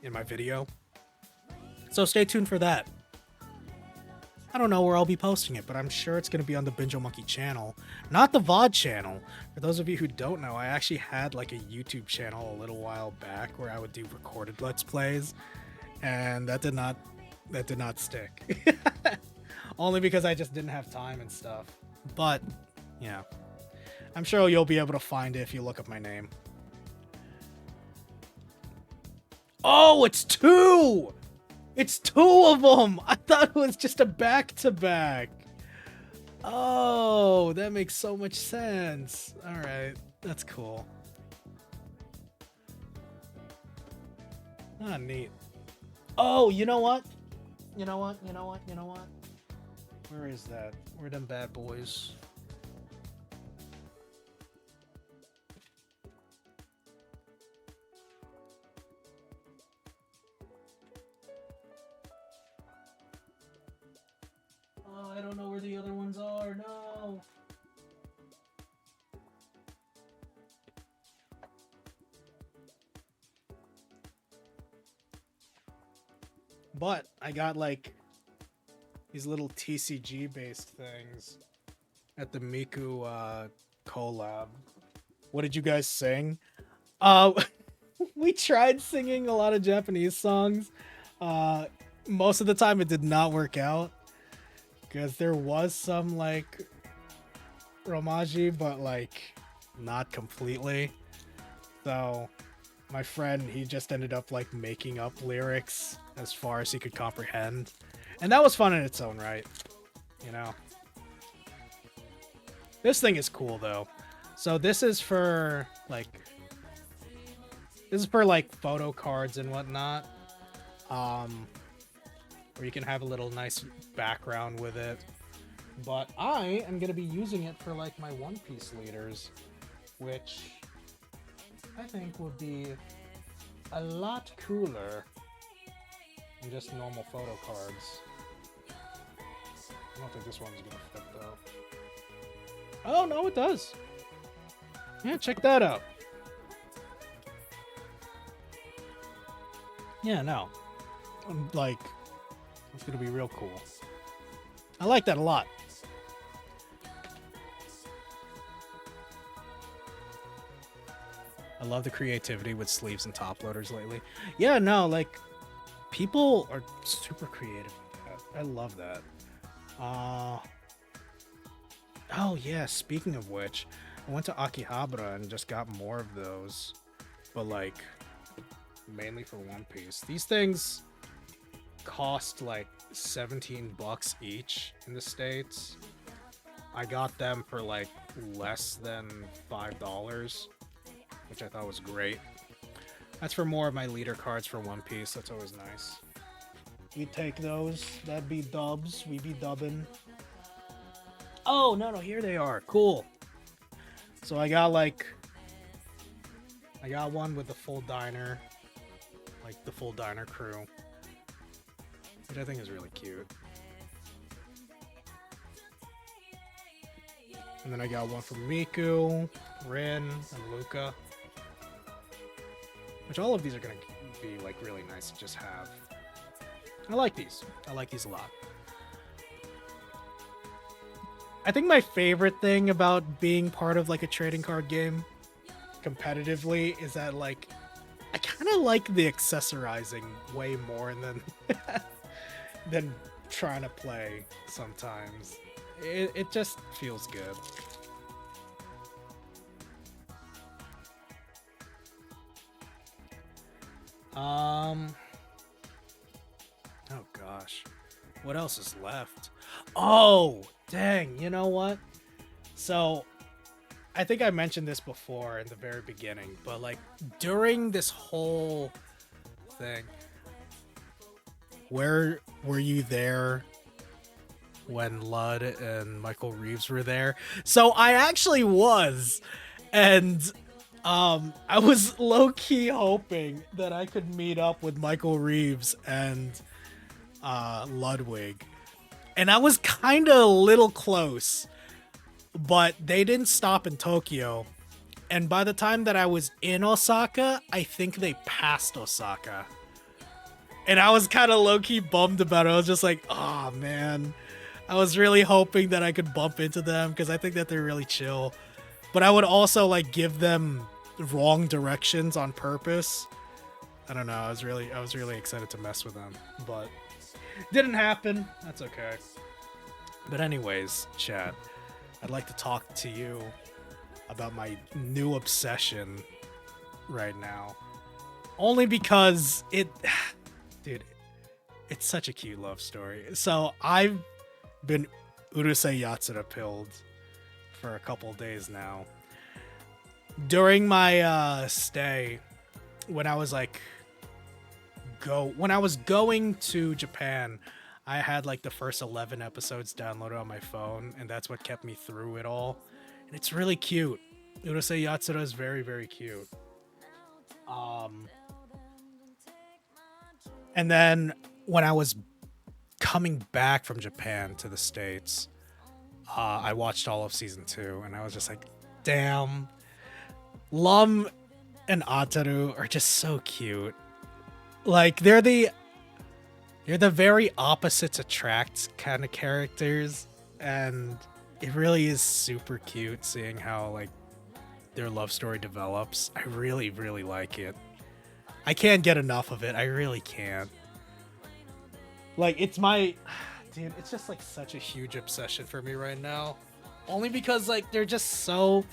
in my video. So stay tuned for that. I don't know where I'll be posting it, but I'm sure it's going to be on the Binjo Monkey channel, not the VOD channel. For those of you who don't know, I actually had like a YouTube channel a little while back where I would do recorded Let's Plays, and that did not stick. Only because I just didn't have time and stuff. But yeah, I'm sure you'll be able to find it if you look up my name. Oh, it's 2! It's 2 of them! I thought it was just a back-to-back. Oh, that makes so much sense. Alright, that's cool. Ah, neat. Oh, you know what? You know what? Where is that? Where are them bad boys? Oh, I don't know where the other ones are. No. But I got like these little TCG based things at the Miku collab. What did you guys sing? We tried singing a lot of Japanese songs. Most of the time it did not work out, because there was some like romaji, but like not completely. So my friend, he just ended up like making up lyrics as far as he could comprehend. And that was fun in its own right, you know. This thing is cool though. So this is for like photo cards and whatnot. Where you can have a little nice background with it. But I am gonna be using it for like my One Piece leaders, which I think would be a lot cooler than just normal photo cards. I don't think this one's gonna fit though. Oh no, it does. Yeah, check that out. Yeah, no. Like, it's gonna be real cool. I like that a lot. I love the creativity with sleeves and top loaders lately. Yeah, no, like, people are super creative with that. I love that. Uh, oh, yeah, speaking of which, I went to Akihabara and just got more of those. But, like, mainly for One Piece. These things cost like 17 bucks each in the States. I got them for like less than $5, which I thought was great. That's for more of my leader cards for One Piece. That's always nice. We take those. That'd be dubs. We be dubbing. Oh, no, here they are. Cool. So I got one with the full diner. Like the full diner crew. Which I think is really cute. And then I got one from Miku, Rin, and Luca. Which all of these are going to be like really nice to just have. I like these. I like these a lot. I think my favorite thing about being part of like a trading card game competitively is that like I kind of like the accessorizing way more than than trying to play sometimes. It just feels good. Oh gosh. What else is left? Oh, dang, you know what? So, I think I mentioned this before in the very beginning, but like during this whole thing, where were you there when Ludd and Michael Reeves were there? So I actually was, and I was low-key hoping that I could meet up with Michael Reeves and Ludwig, and I was kind of a little close, but they didn't stop in Tokyo. And by the time that I was in Osaka, I think they passed Osaka. And I was kind of low-key bummed about it. I was just like, oh, man. I was really hoping that I could bump into them because I think that they're really chill. But I would also, like, give them wrong directions on purpose. I don't know. I was really excited to mess with them. But didn't happen. That's okay. But anyways, chat, I'd like to talk to you about my new obsession right now. Only because dude, it's such a cute love story. So I've been Urusei Yatsura pilled for a couple days now. During my stay, when I was going to Japan, I had like the first 11 episodes downloaded on my phone, and that's what kept me through it all. And it's really cute. Urusei Yatsura is very, very cute. And then when I was coming back from Japan to the States, I watched all of season 2, and I was just like, damn, Lum and Ataru are just so cute. Like, they're the very opposites attract kind of characters, and it really is super cute seeing how like their love story develops. I really, really like it. I can't get enough of it. I really can't. Like, it's my... Dude, it's just, like, such a huge obsession for me right now. Only because, like, they're just so...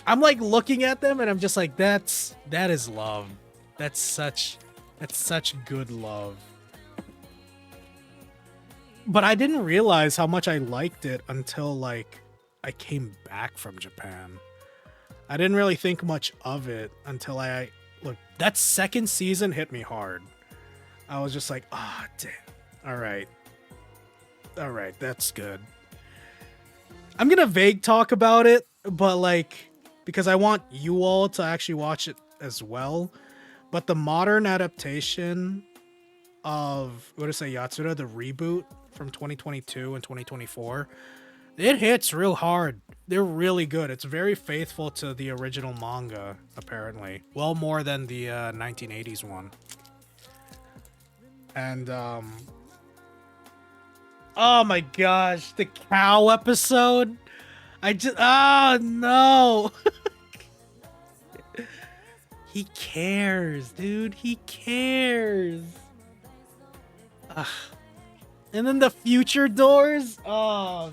I'm, like, looking at them, and I'm just like, that is love. That's such good love. But I didn't realize how much I liked it until, like, I came back from Japan. I didn't really think much of it until look, that second season hit me hard. I was just like, ah, oh, damn. All right, that's good. I'm gonna vague talk about it, but like, because I want you all to actually watch it as well. But the modern adaptation of Urusei Yatsura, the reboot from 2022 and 2024, It hits real hard. They're really good. It's very faithful to the original manga, apparently. Well more than the 1980s one. And, oh my gosh, the cow episode? Oh no! He cares, dude. He cares. Ugh. And then the future doors? Oh.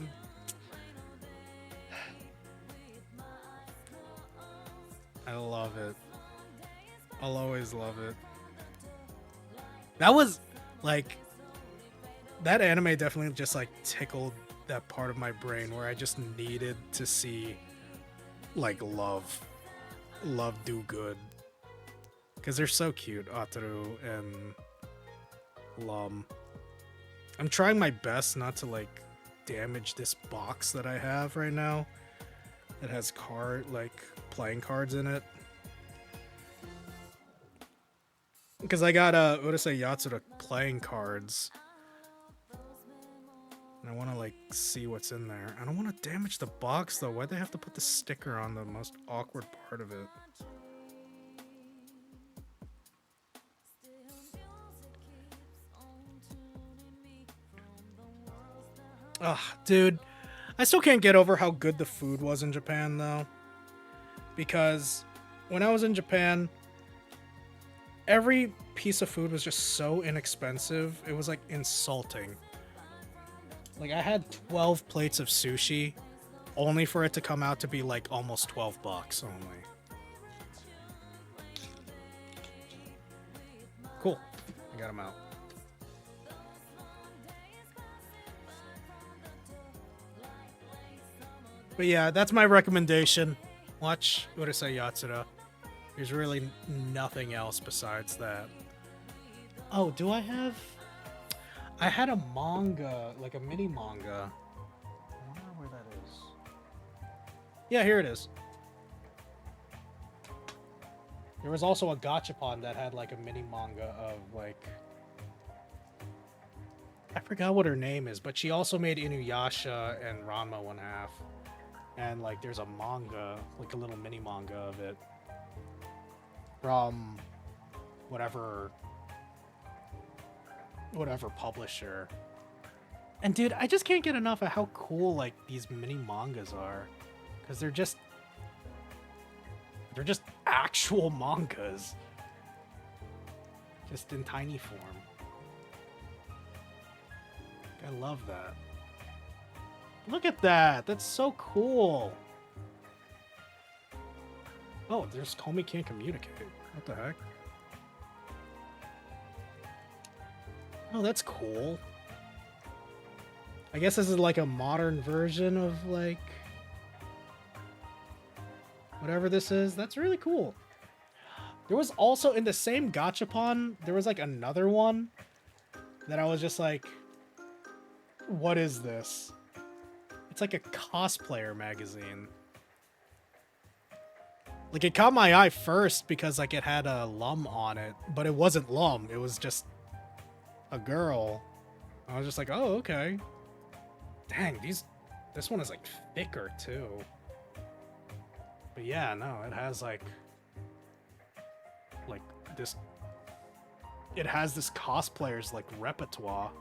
I love it. I'll always love it. That was, like, that anime definitely just, like, tickled that part of my brain where I just needed to see, like, love do good. Because they're so cute, Ataru and Lum. I'm trying my best not to, like, damage this box that I have right now. That has playing cards in it. Because I got Urusei Yatsura playing cards. And I want to, like, see what's in there. I don't want to damage the box, though. Why'd they have to put the sticker on the most awkward part of it? Ugh, dude. I still can't get over how good the food was in Japan, though. Because when I was in Japan, every piece of food was just so inexpensive. It was, like, insulting. Like, I had 12 plates of sushi, only for it to come out to be, like, almost $12 only. Cool. I got them out. But yeah, that's my recommendation. Watch Urusei Yatsura. There's really nothing else besides that. Oh, do I have... I had a manga, like a mini manga. I wonder where that is. Yeah, here it is. There was also a gachapon that had like a mini manga of like... I forgot what her name is, but she also made Inuyasha and Ranma 1/2. And like there's a manga, like a little mini manga of it. From whatever publisher. And dude, I just can't get enough of how cool like these mini mangas are, because they're just actual mangas, just in tiny form. I love that. Look at that. That's so cool. Oh, there's Komi can't communicate. What the heck? Oh, that's cool. I guess this is like a modern version of like whatever this is. That's really cool. There was also in the same gachapon, there was like another one that I was just like, what is this? It's like a cosplayer magazine. Like, it caught my eye first because like it had a Lum on it, but it wasn't Lum. It was just a girl. I was just like, oh, okay. Dang, this one is like thicker too. But yeah, no, it has like this. It has this cosplayer's like repertoire,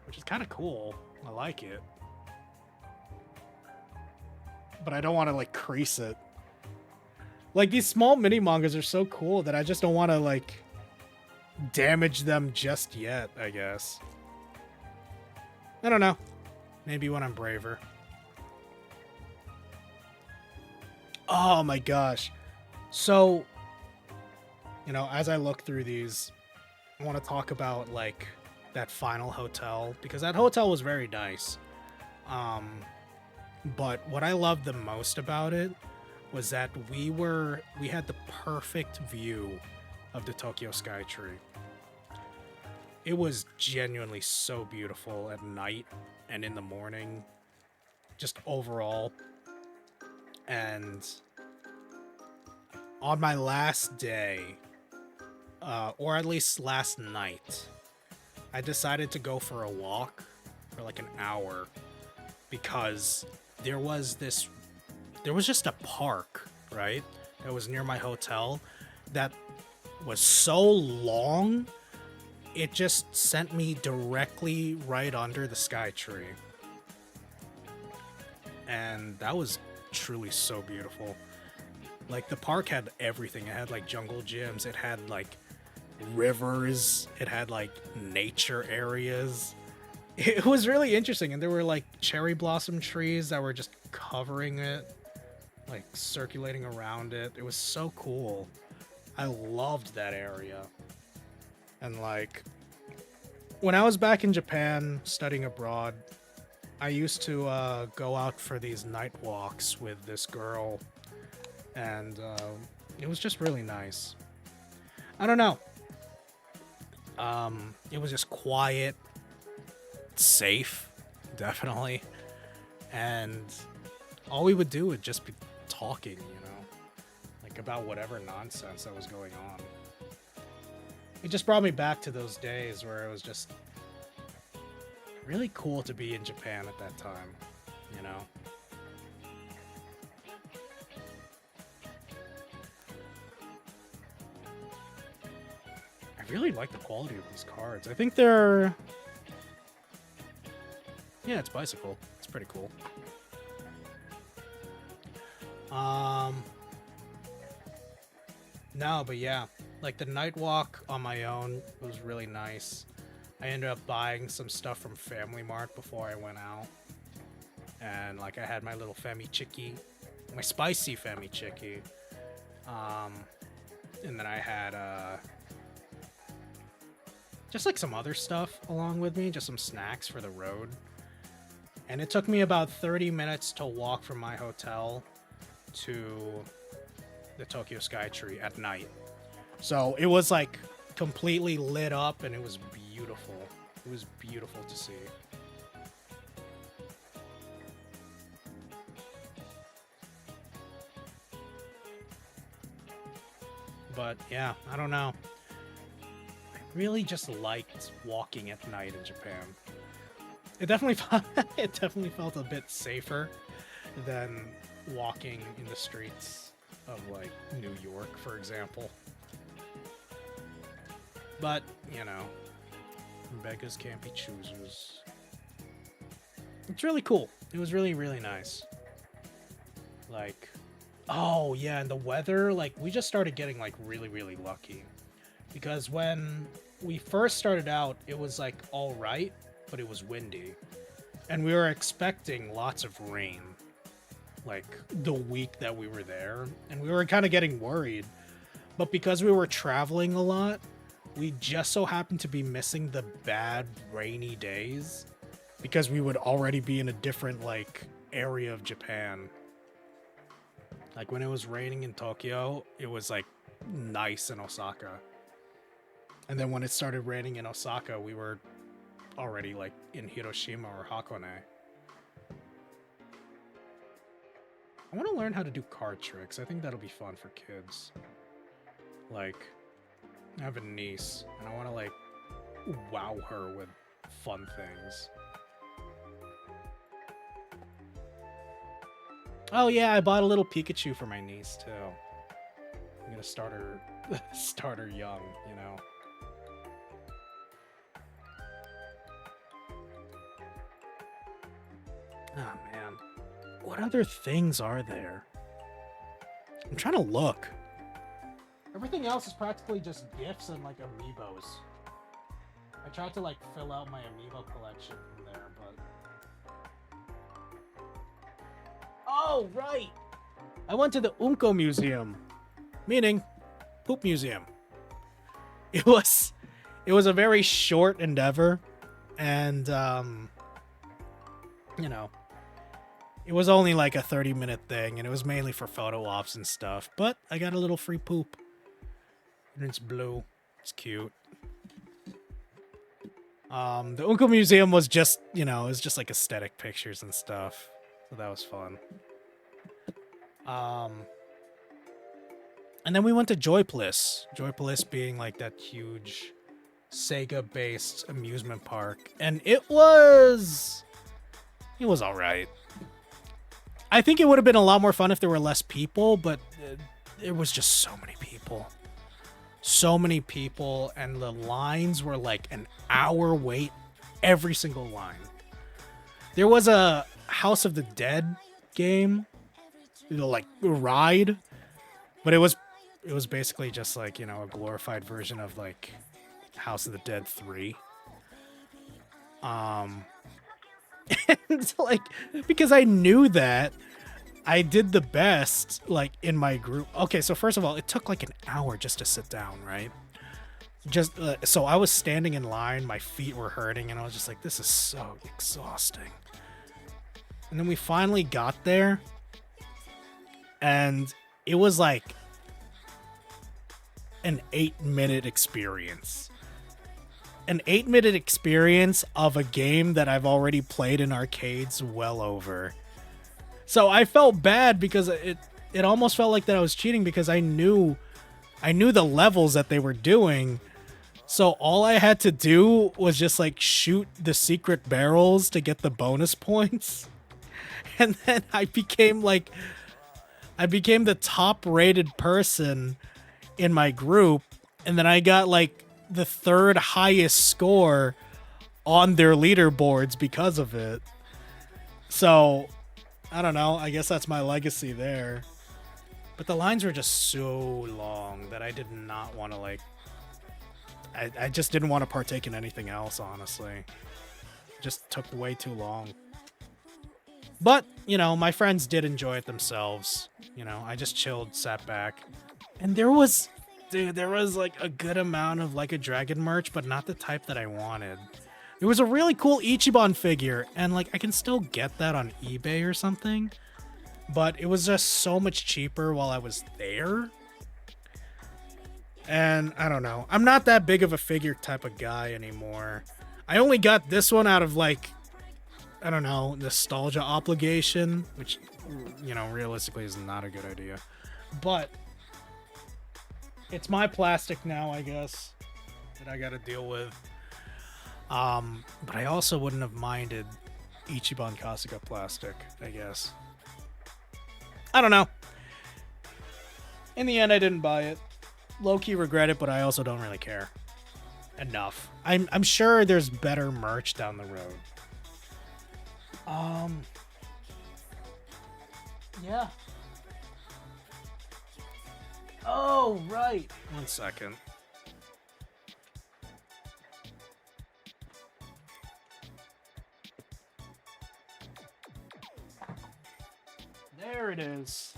which is kind of cool. I like it, but I don't want to like crease it. Like, these small mini mangas are so cool that I just don't want to like damage them just yet, I guess. I don't know. Maybe when I'm braver. Oh my gosh. So, you know, as I look through these, I want to talk about like that final hotel, because that hotel was very nice. But what I loved the most about it was that we had the perfect view of the Tokyo Skytree. It was genuinely so beautiful at night and in the morning, just overall. And on my last day, or at least last night, I decided to go for a walk for like an hour because there was just a park, right? That was near my hotel that was so long, it just sent me directly right under the sky tree. And that was truly so beautiful. Like, the park had everything. It had like jungle gyms, it had like rivers, it had like nature areas. It was really interesting, and there were like cherry blossom trees that were just covering it, like circulating around it. It was so cool. I loved that area. And like, when I was back in Japan studying abroad, I used to go out for these night walks with this girl, and it was just really nice. I don't know. It was just quiet, safe, definitely, and all we would do would just be talking, like about whatever nonsense that was going on. It just brought me back to those days where it was just really cool to be in Japan at that time, I really like the quality of these cards. I think they're... Yeah, it's bicycle. It's pretty cool. No, but yeah, like the night walk on my own was really nice. I ended up buying some stuff from Family Mart before I went out. And like I had my little Femi Chiki, my spicy Femi Chiki. And then I had just like some other stuff along with me, just some snacks for the road. And it took me about 30 minutes to walk from my hotel to the Tokyo Skytree at night. So it was like completely lit up, and it was beautiful. It was beautiful to see. But yeah, I don't know. I really just liked walking at night in Japan. It definitely felt a bit safer than walking in the streets of like New York, for example. But, beggars can't be choosers. It's really cool. It was really, really nice. Like, oh yeah, and the weather, like, we just started getting like really, really lucky. Because when we first started out, it was like all right, but it was windy. And we were expecting lots of rain, like the week that we were there. And we were kind of getting worried. But because we were traveling a lot, we just so happened to be missing the bad rainy days because we would already be in a different like area of Japan. Like when it was raining in Tokyo, it was like nice in Osaka. And then when it started raining in Osaka, we were already like in Hiroshima or Hakone. I want to learn how to do card tricks. I think that'll be fun for kids. Like, I have a niece, and I want to, like, wow her with fun things. Oh yeah, I bought a little Pikachu for my niece, too. I'm gonna start her young, Oh, man. What other things are there? I'm trying to look. Everything else is practically just gifts and like amiibos. I tried to like fill out my amiibo collection from there, but... Oh, right! I went to the Unko Museum. Meaning, Poop Museum. It was a very short endeavor, and it was only like a 30-minute thing, and it was mainly for photo ops and stuff, but I got a little free poop. And it's blue. It's cute. The Unko Museum was just, it was just like aesthetic pictures and stuff. So that was fun. And then we went to Joy Bliss. Joy Bliss being like that huge Sega-based amusement park, and it was all right. I think it would have been a lot more fun if there were less people, but there was just so many people. So many people, and the lines were like an hour wait every single line. There was a House of the Dead game, like ride, but it was basically just like, you know, a glorified version of like House of the Dead 3. And like, because I knew that, I did the best, like, in my group. Okay, so first of all, it took like an hour just to sit down, right? Just, so I was standing in line, my feet were hurting, and I was just like, this is so exhausting. And then we finally got there, and it was like an 8-minute experience. An 8-minute experience of a game that I've already played in arcades well over. So I felt bad because it almost felt like that I was cheating because I knew the levels that they were doing. So all I had to do was just like shoot the secret barrels to get the bonus points. And then I became the top rated person in my group, and then I got like the third highest score on their leaderboards because of it. So I don't know. I guess that's my legacy there. But the lines were just so long that I did not want to, like... I just didn't want to partake in anything else, honestly. It just took way too long. But, you know, my friends did enjoy it themselves. You know, I just chilled, sat back. And there was like a good amount of like a dragon merch, but not the type that I wanted. There was a really cool Ichiban figure, and like I can still get that on eBay or something, but it was just so much cheaper while I was there. And I don't know. I'm not that big of a figure type of guy anymore. I only got this one out of like, I don't know, nostalgia obligation, which, you know, realistically is not a good idea. But it's my plastic now, I guess, that I gotta deal with. But I also wouldn't have minded Ichiban Kasuga plastic, I guess. I don't know. In the end, I didn't buy it. Low-key regret it, but I also don't really care. Enough. I'm sure there's better merch down the road. Yeah. Oh, right. 1 second. There it is.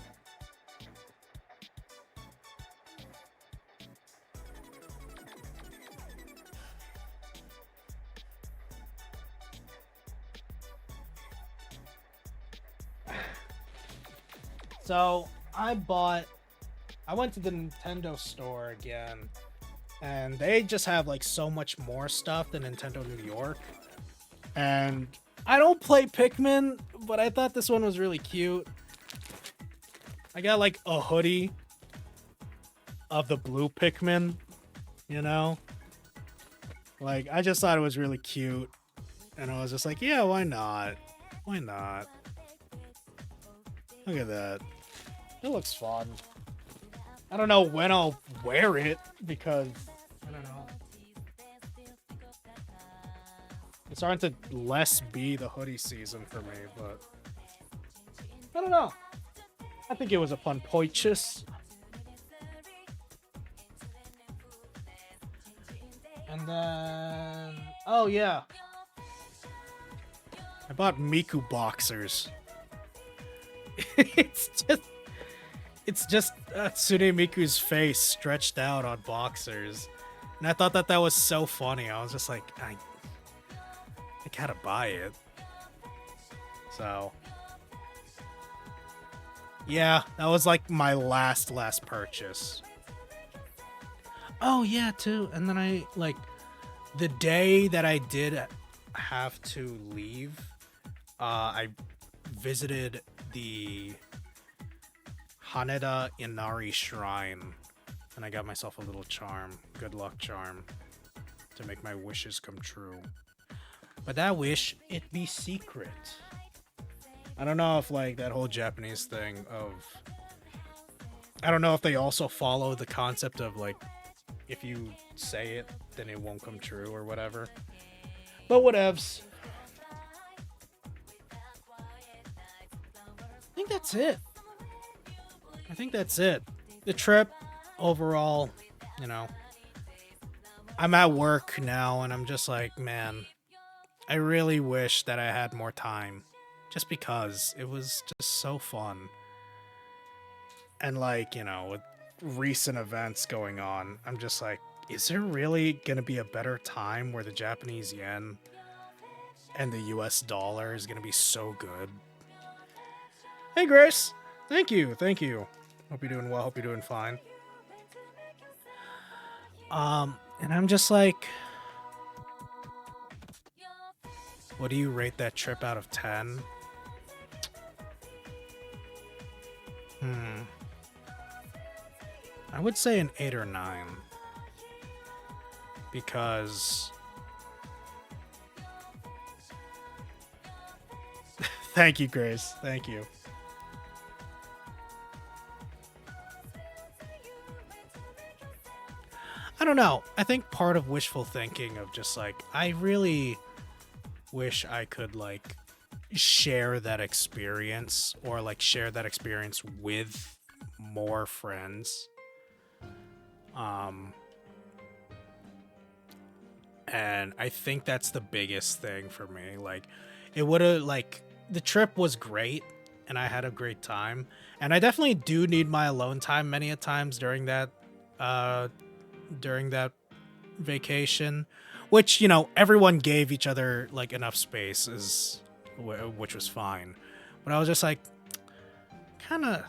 So, I went to the Nintendo store again, and they just have like so much more stuff than Nintendo New York. And I don't play Pikmin, but I thought this one was really cute. I got like a hoodie of the blue Pikmin, you know? Like, I just thought it was really cute. And I was just like, yeah, why not? Why not? Look at that. It looks fun. I don't know when I'll wear it because, I don't know. It's starting to less be the hoodie season for me, but I don't know. I think it was a fun purchase. And then, oh yeah, I bought Miku boxers. It's just Tsune Miku's face stretched out on boxers, and I thought that was so funny. I was just like, I gotta buy it. So yeah, that was like my last purchase. Oh yeah, too. And then I, like, the day that I did have to leave, I visited the Haneda Inari Shrine, and I got myself a little charm, good luck charm. to make my wishes come true. But that wish, it be secret. I don't know if like that whole Japanese thing of I don't know if they also follow the concept of like if you say it, then it won't come true or whatever. But whatevs. I think that's it. I think that's it. The trip overall, you know, I'm at work now and I'm just like, man, I really wish that I had more time just because it was just so fun. And like, with recent events going on, I'm just like, is there really going to be a better time where the Japanese yen and the US dollar is going to be so good? Hey, Grace. Thank you. Thank you. Hope you're doing well. Hope you're doing fine. And I'm just like, what do you rate that trip out of 10? I would say an 8 or 9. Because thank you, Grace. Thank you. I don't know. I think part of wishful thinking of just like, I really wish I could like share that experience or like share that experience with more friends. And I think that's the biggest thing for me. Like, it would have, like, the trip was great and I had a great time. And I definitely do need my alone time many a times during that vacation, which, everyone gave each other, like, enough space, which was fine. But I was just like, kind of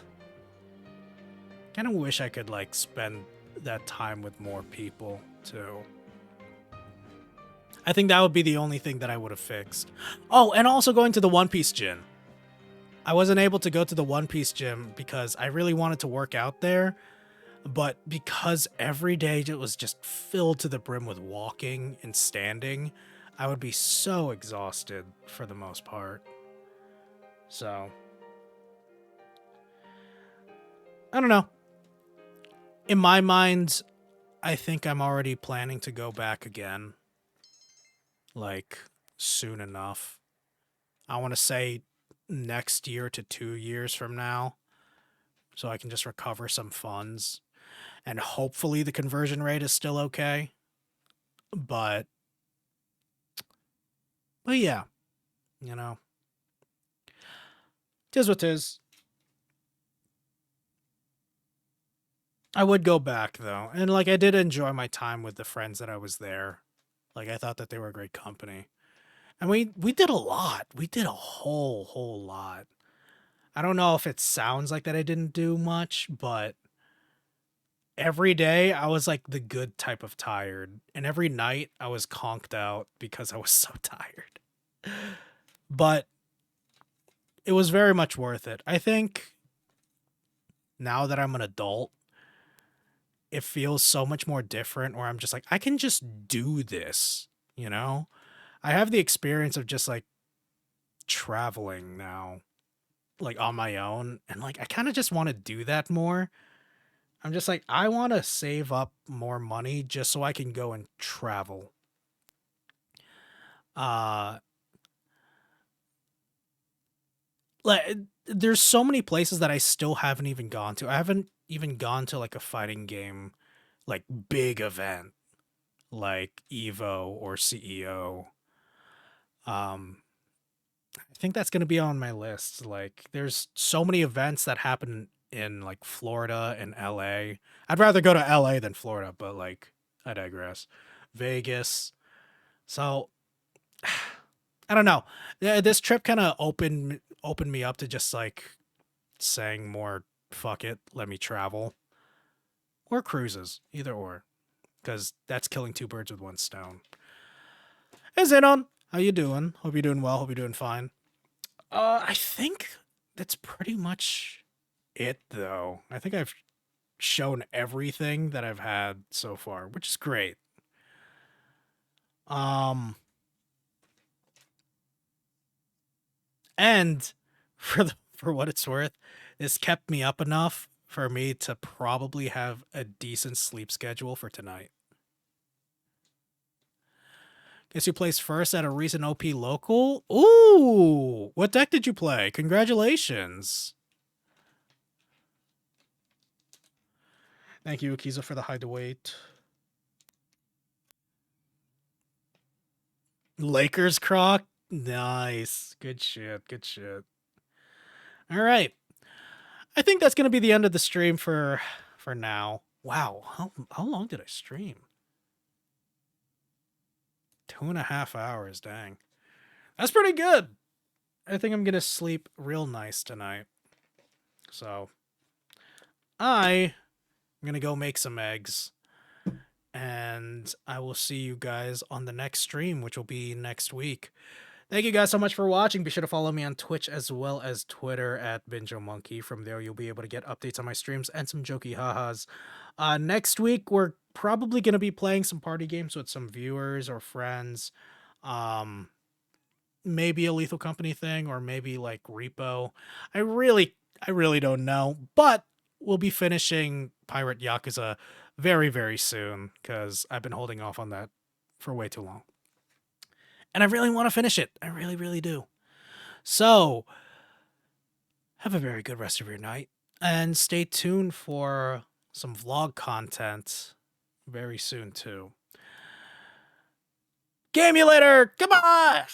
wish I could, like, spend that time with more people, too. I think that would be the only thing that I would have fixed. Oh, and also going to the One Piece gym. I wasn't able to go to the One Piece gym because I really wanted to work out there, but because every day it was just filled to the brim with walking and standing, I would be so exhausted for the most part. So, I don't know. In my mind, I think I'm already planning to go back again. Like, soon enough. I want to say next year to 2 years from now, so I can just recover some funds. And hopefully the conversion rate is still okay. But yeah, tis what tis. I would go back though. And like I did enjoy my time with the friends that I was there. Like I thought that they were a great company. And we did a lot. We did a whole lot. I don't know if it sounds like that I didn't do much, but every day I was like the good type of tired. And every night I was conked out because I was so tired. But it was very much worth it. I think now that I'm an adult, it feels so much more different where I'm just like, I can just do this, I have the experience of just like traveling now, like on my own. And like, I kind of just want to do that more. I'm just like, I want to save up more money just so I can go and travel. Like, there's so many places that I still haven't even gone to. I haven't even gone to like a fighting game, like big event, like Evo or CEO. I think that's going to be on my list. Like, there's so many events that happen in like Florida and LA. I'd rather go to LA than Florida, but like, I digress. Vegas. So, I don't know. This trip kind of opened me up to just like saying more fuck it, let me travel. Or cruises, either or. Because that's killing two birds with one stone. Hey Zenon, how you doing? Hope you're doing well, hope you're doing fine. I think that's pretty much it though. I think I've shown everything that I've had so far, which is great. Um, and for what it's worth, this kept me up enough for me to probably have a decent sleep schedule for tonight. Guess you placed first at a recent OP local? Ooh! What deck did you play? Congratulations. Thank you, Akiza, for the hideaway. Lakers Croc? Nice. Good shit. Good shit. All right. I think that's going to be the end of the stream for now. Wow. How long did I stream? 2.5 hours. Dang. That's pretty good. I think I'm going to sleep real nice tonight. So, I'm going to go make some eggs. And I will see you guys on the next stream, which will be next week. Thank you guys so much for watching. Be sure to follow me on Twitch as well as Twitter at BinjoMonkey. From there, you'll be able to get updates on my streams and some jokey ha-has. Next week, we're probably going to be playing some party games with some viewers or friends. Maybe a Lethal Company thing, or maybe like Repo. I really don't know. But we'll be finishing Pirate Yakuza very, very soon, because I've been holding off on that for way too long. And I really want to finish it. I really, really do. So, have a very good rest of your night. And stay tuned for some vlog content very soon, too. Game you later! Goodbye!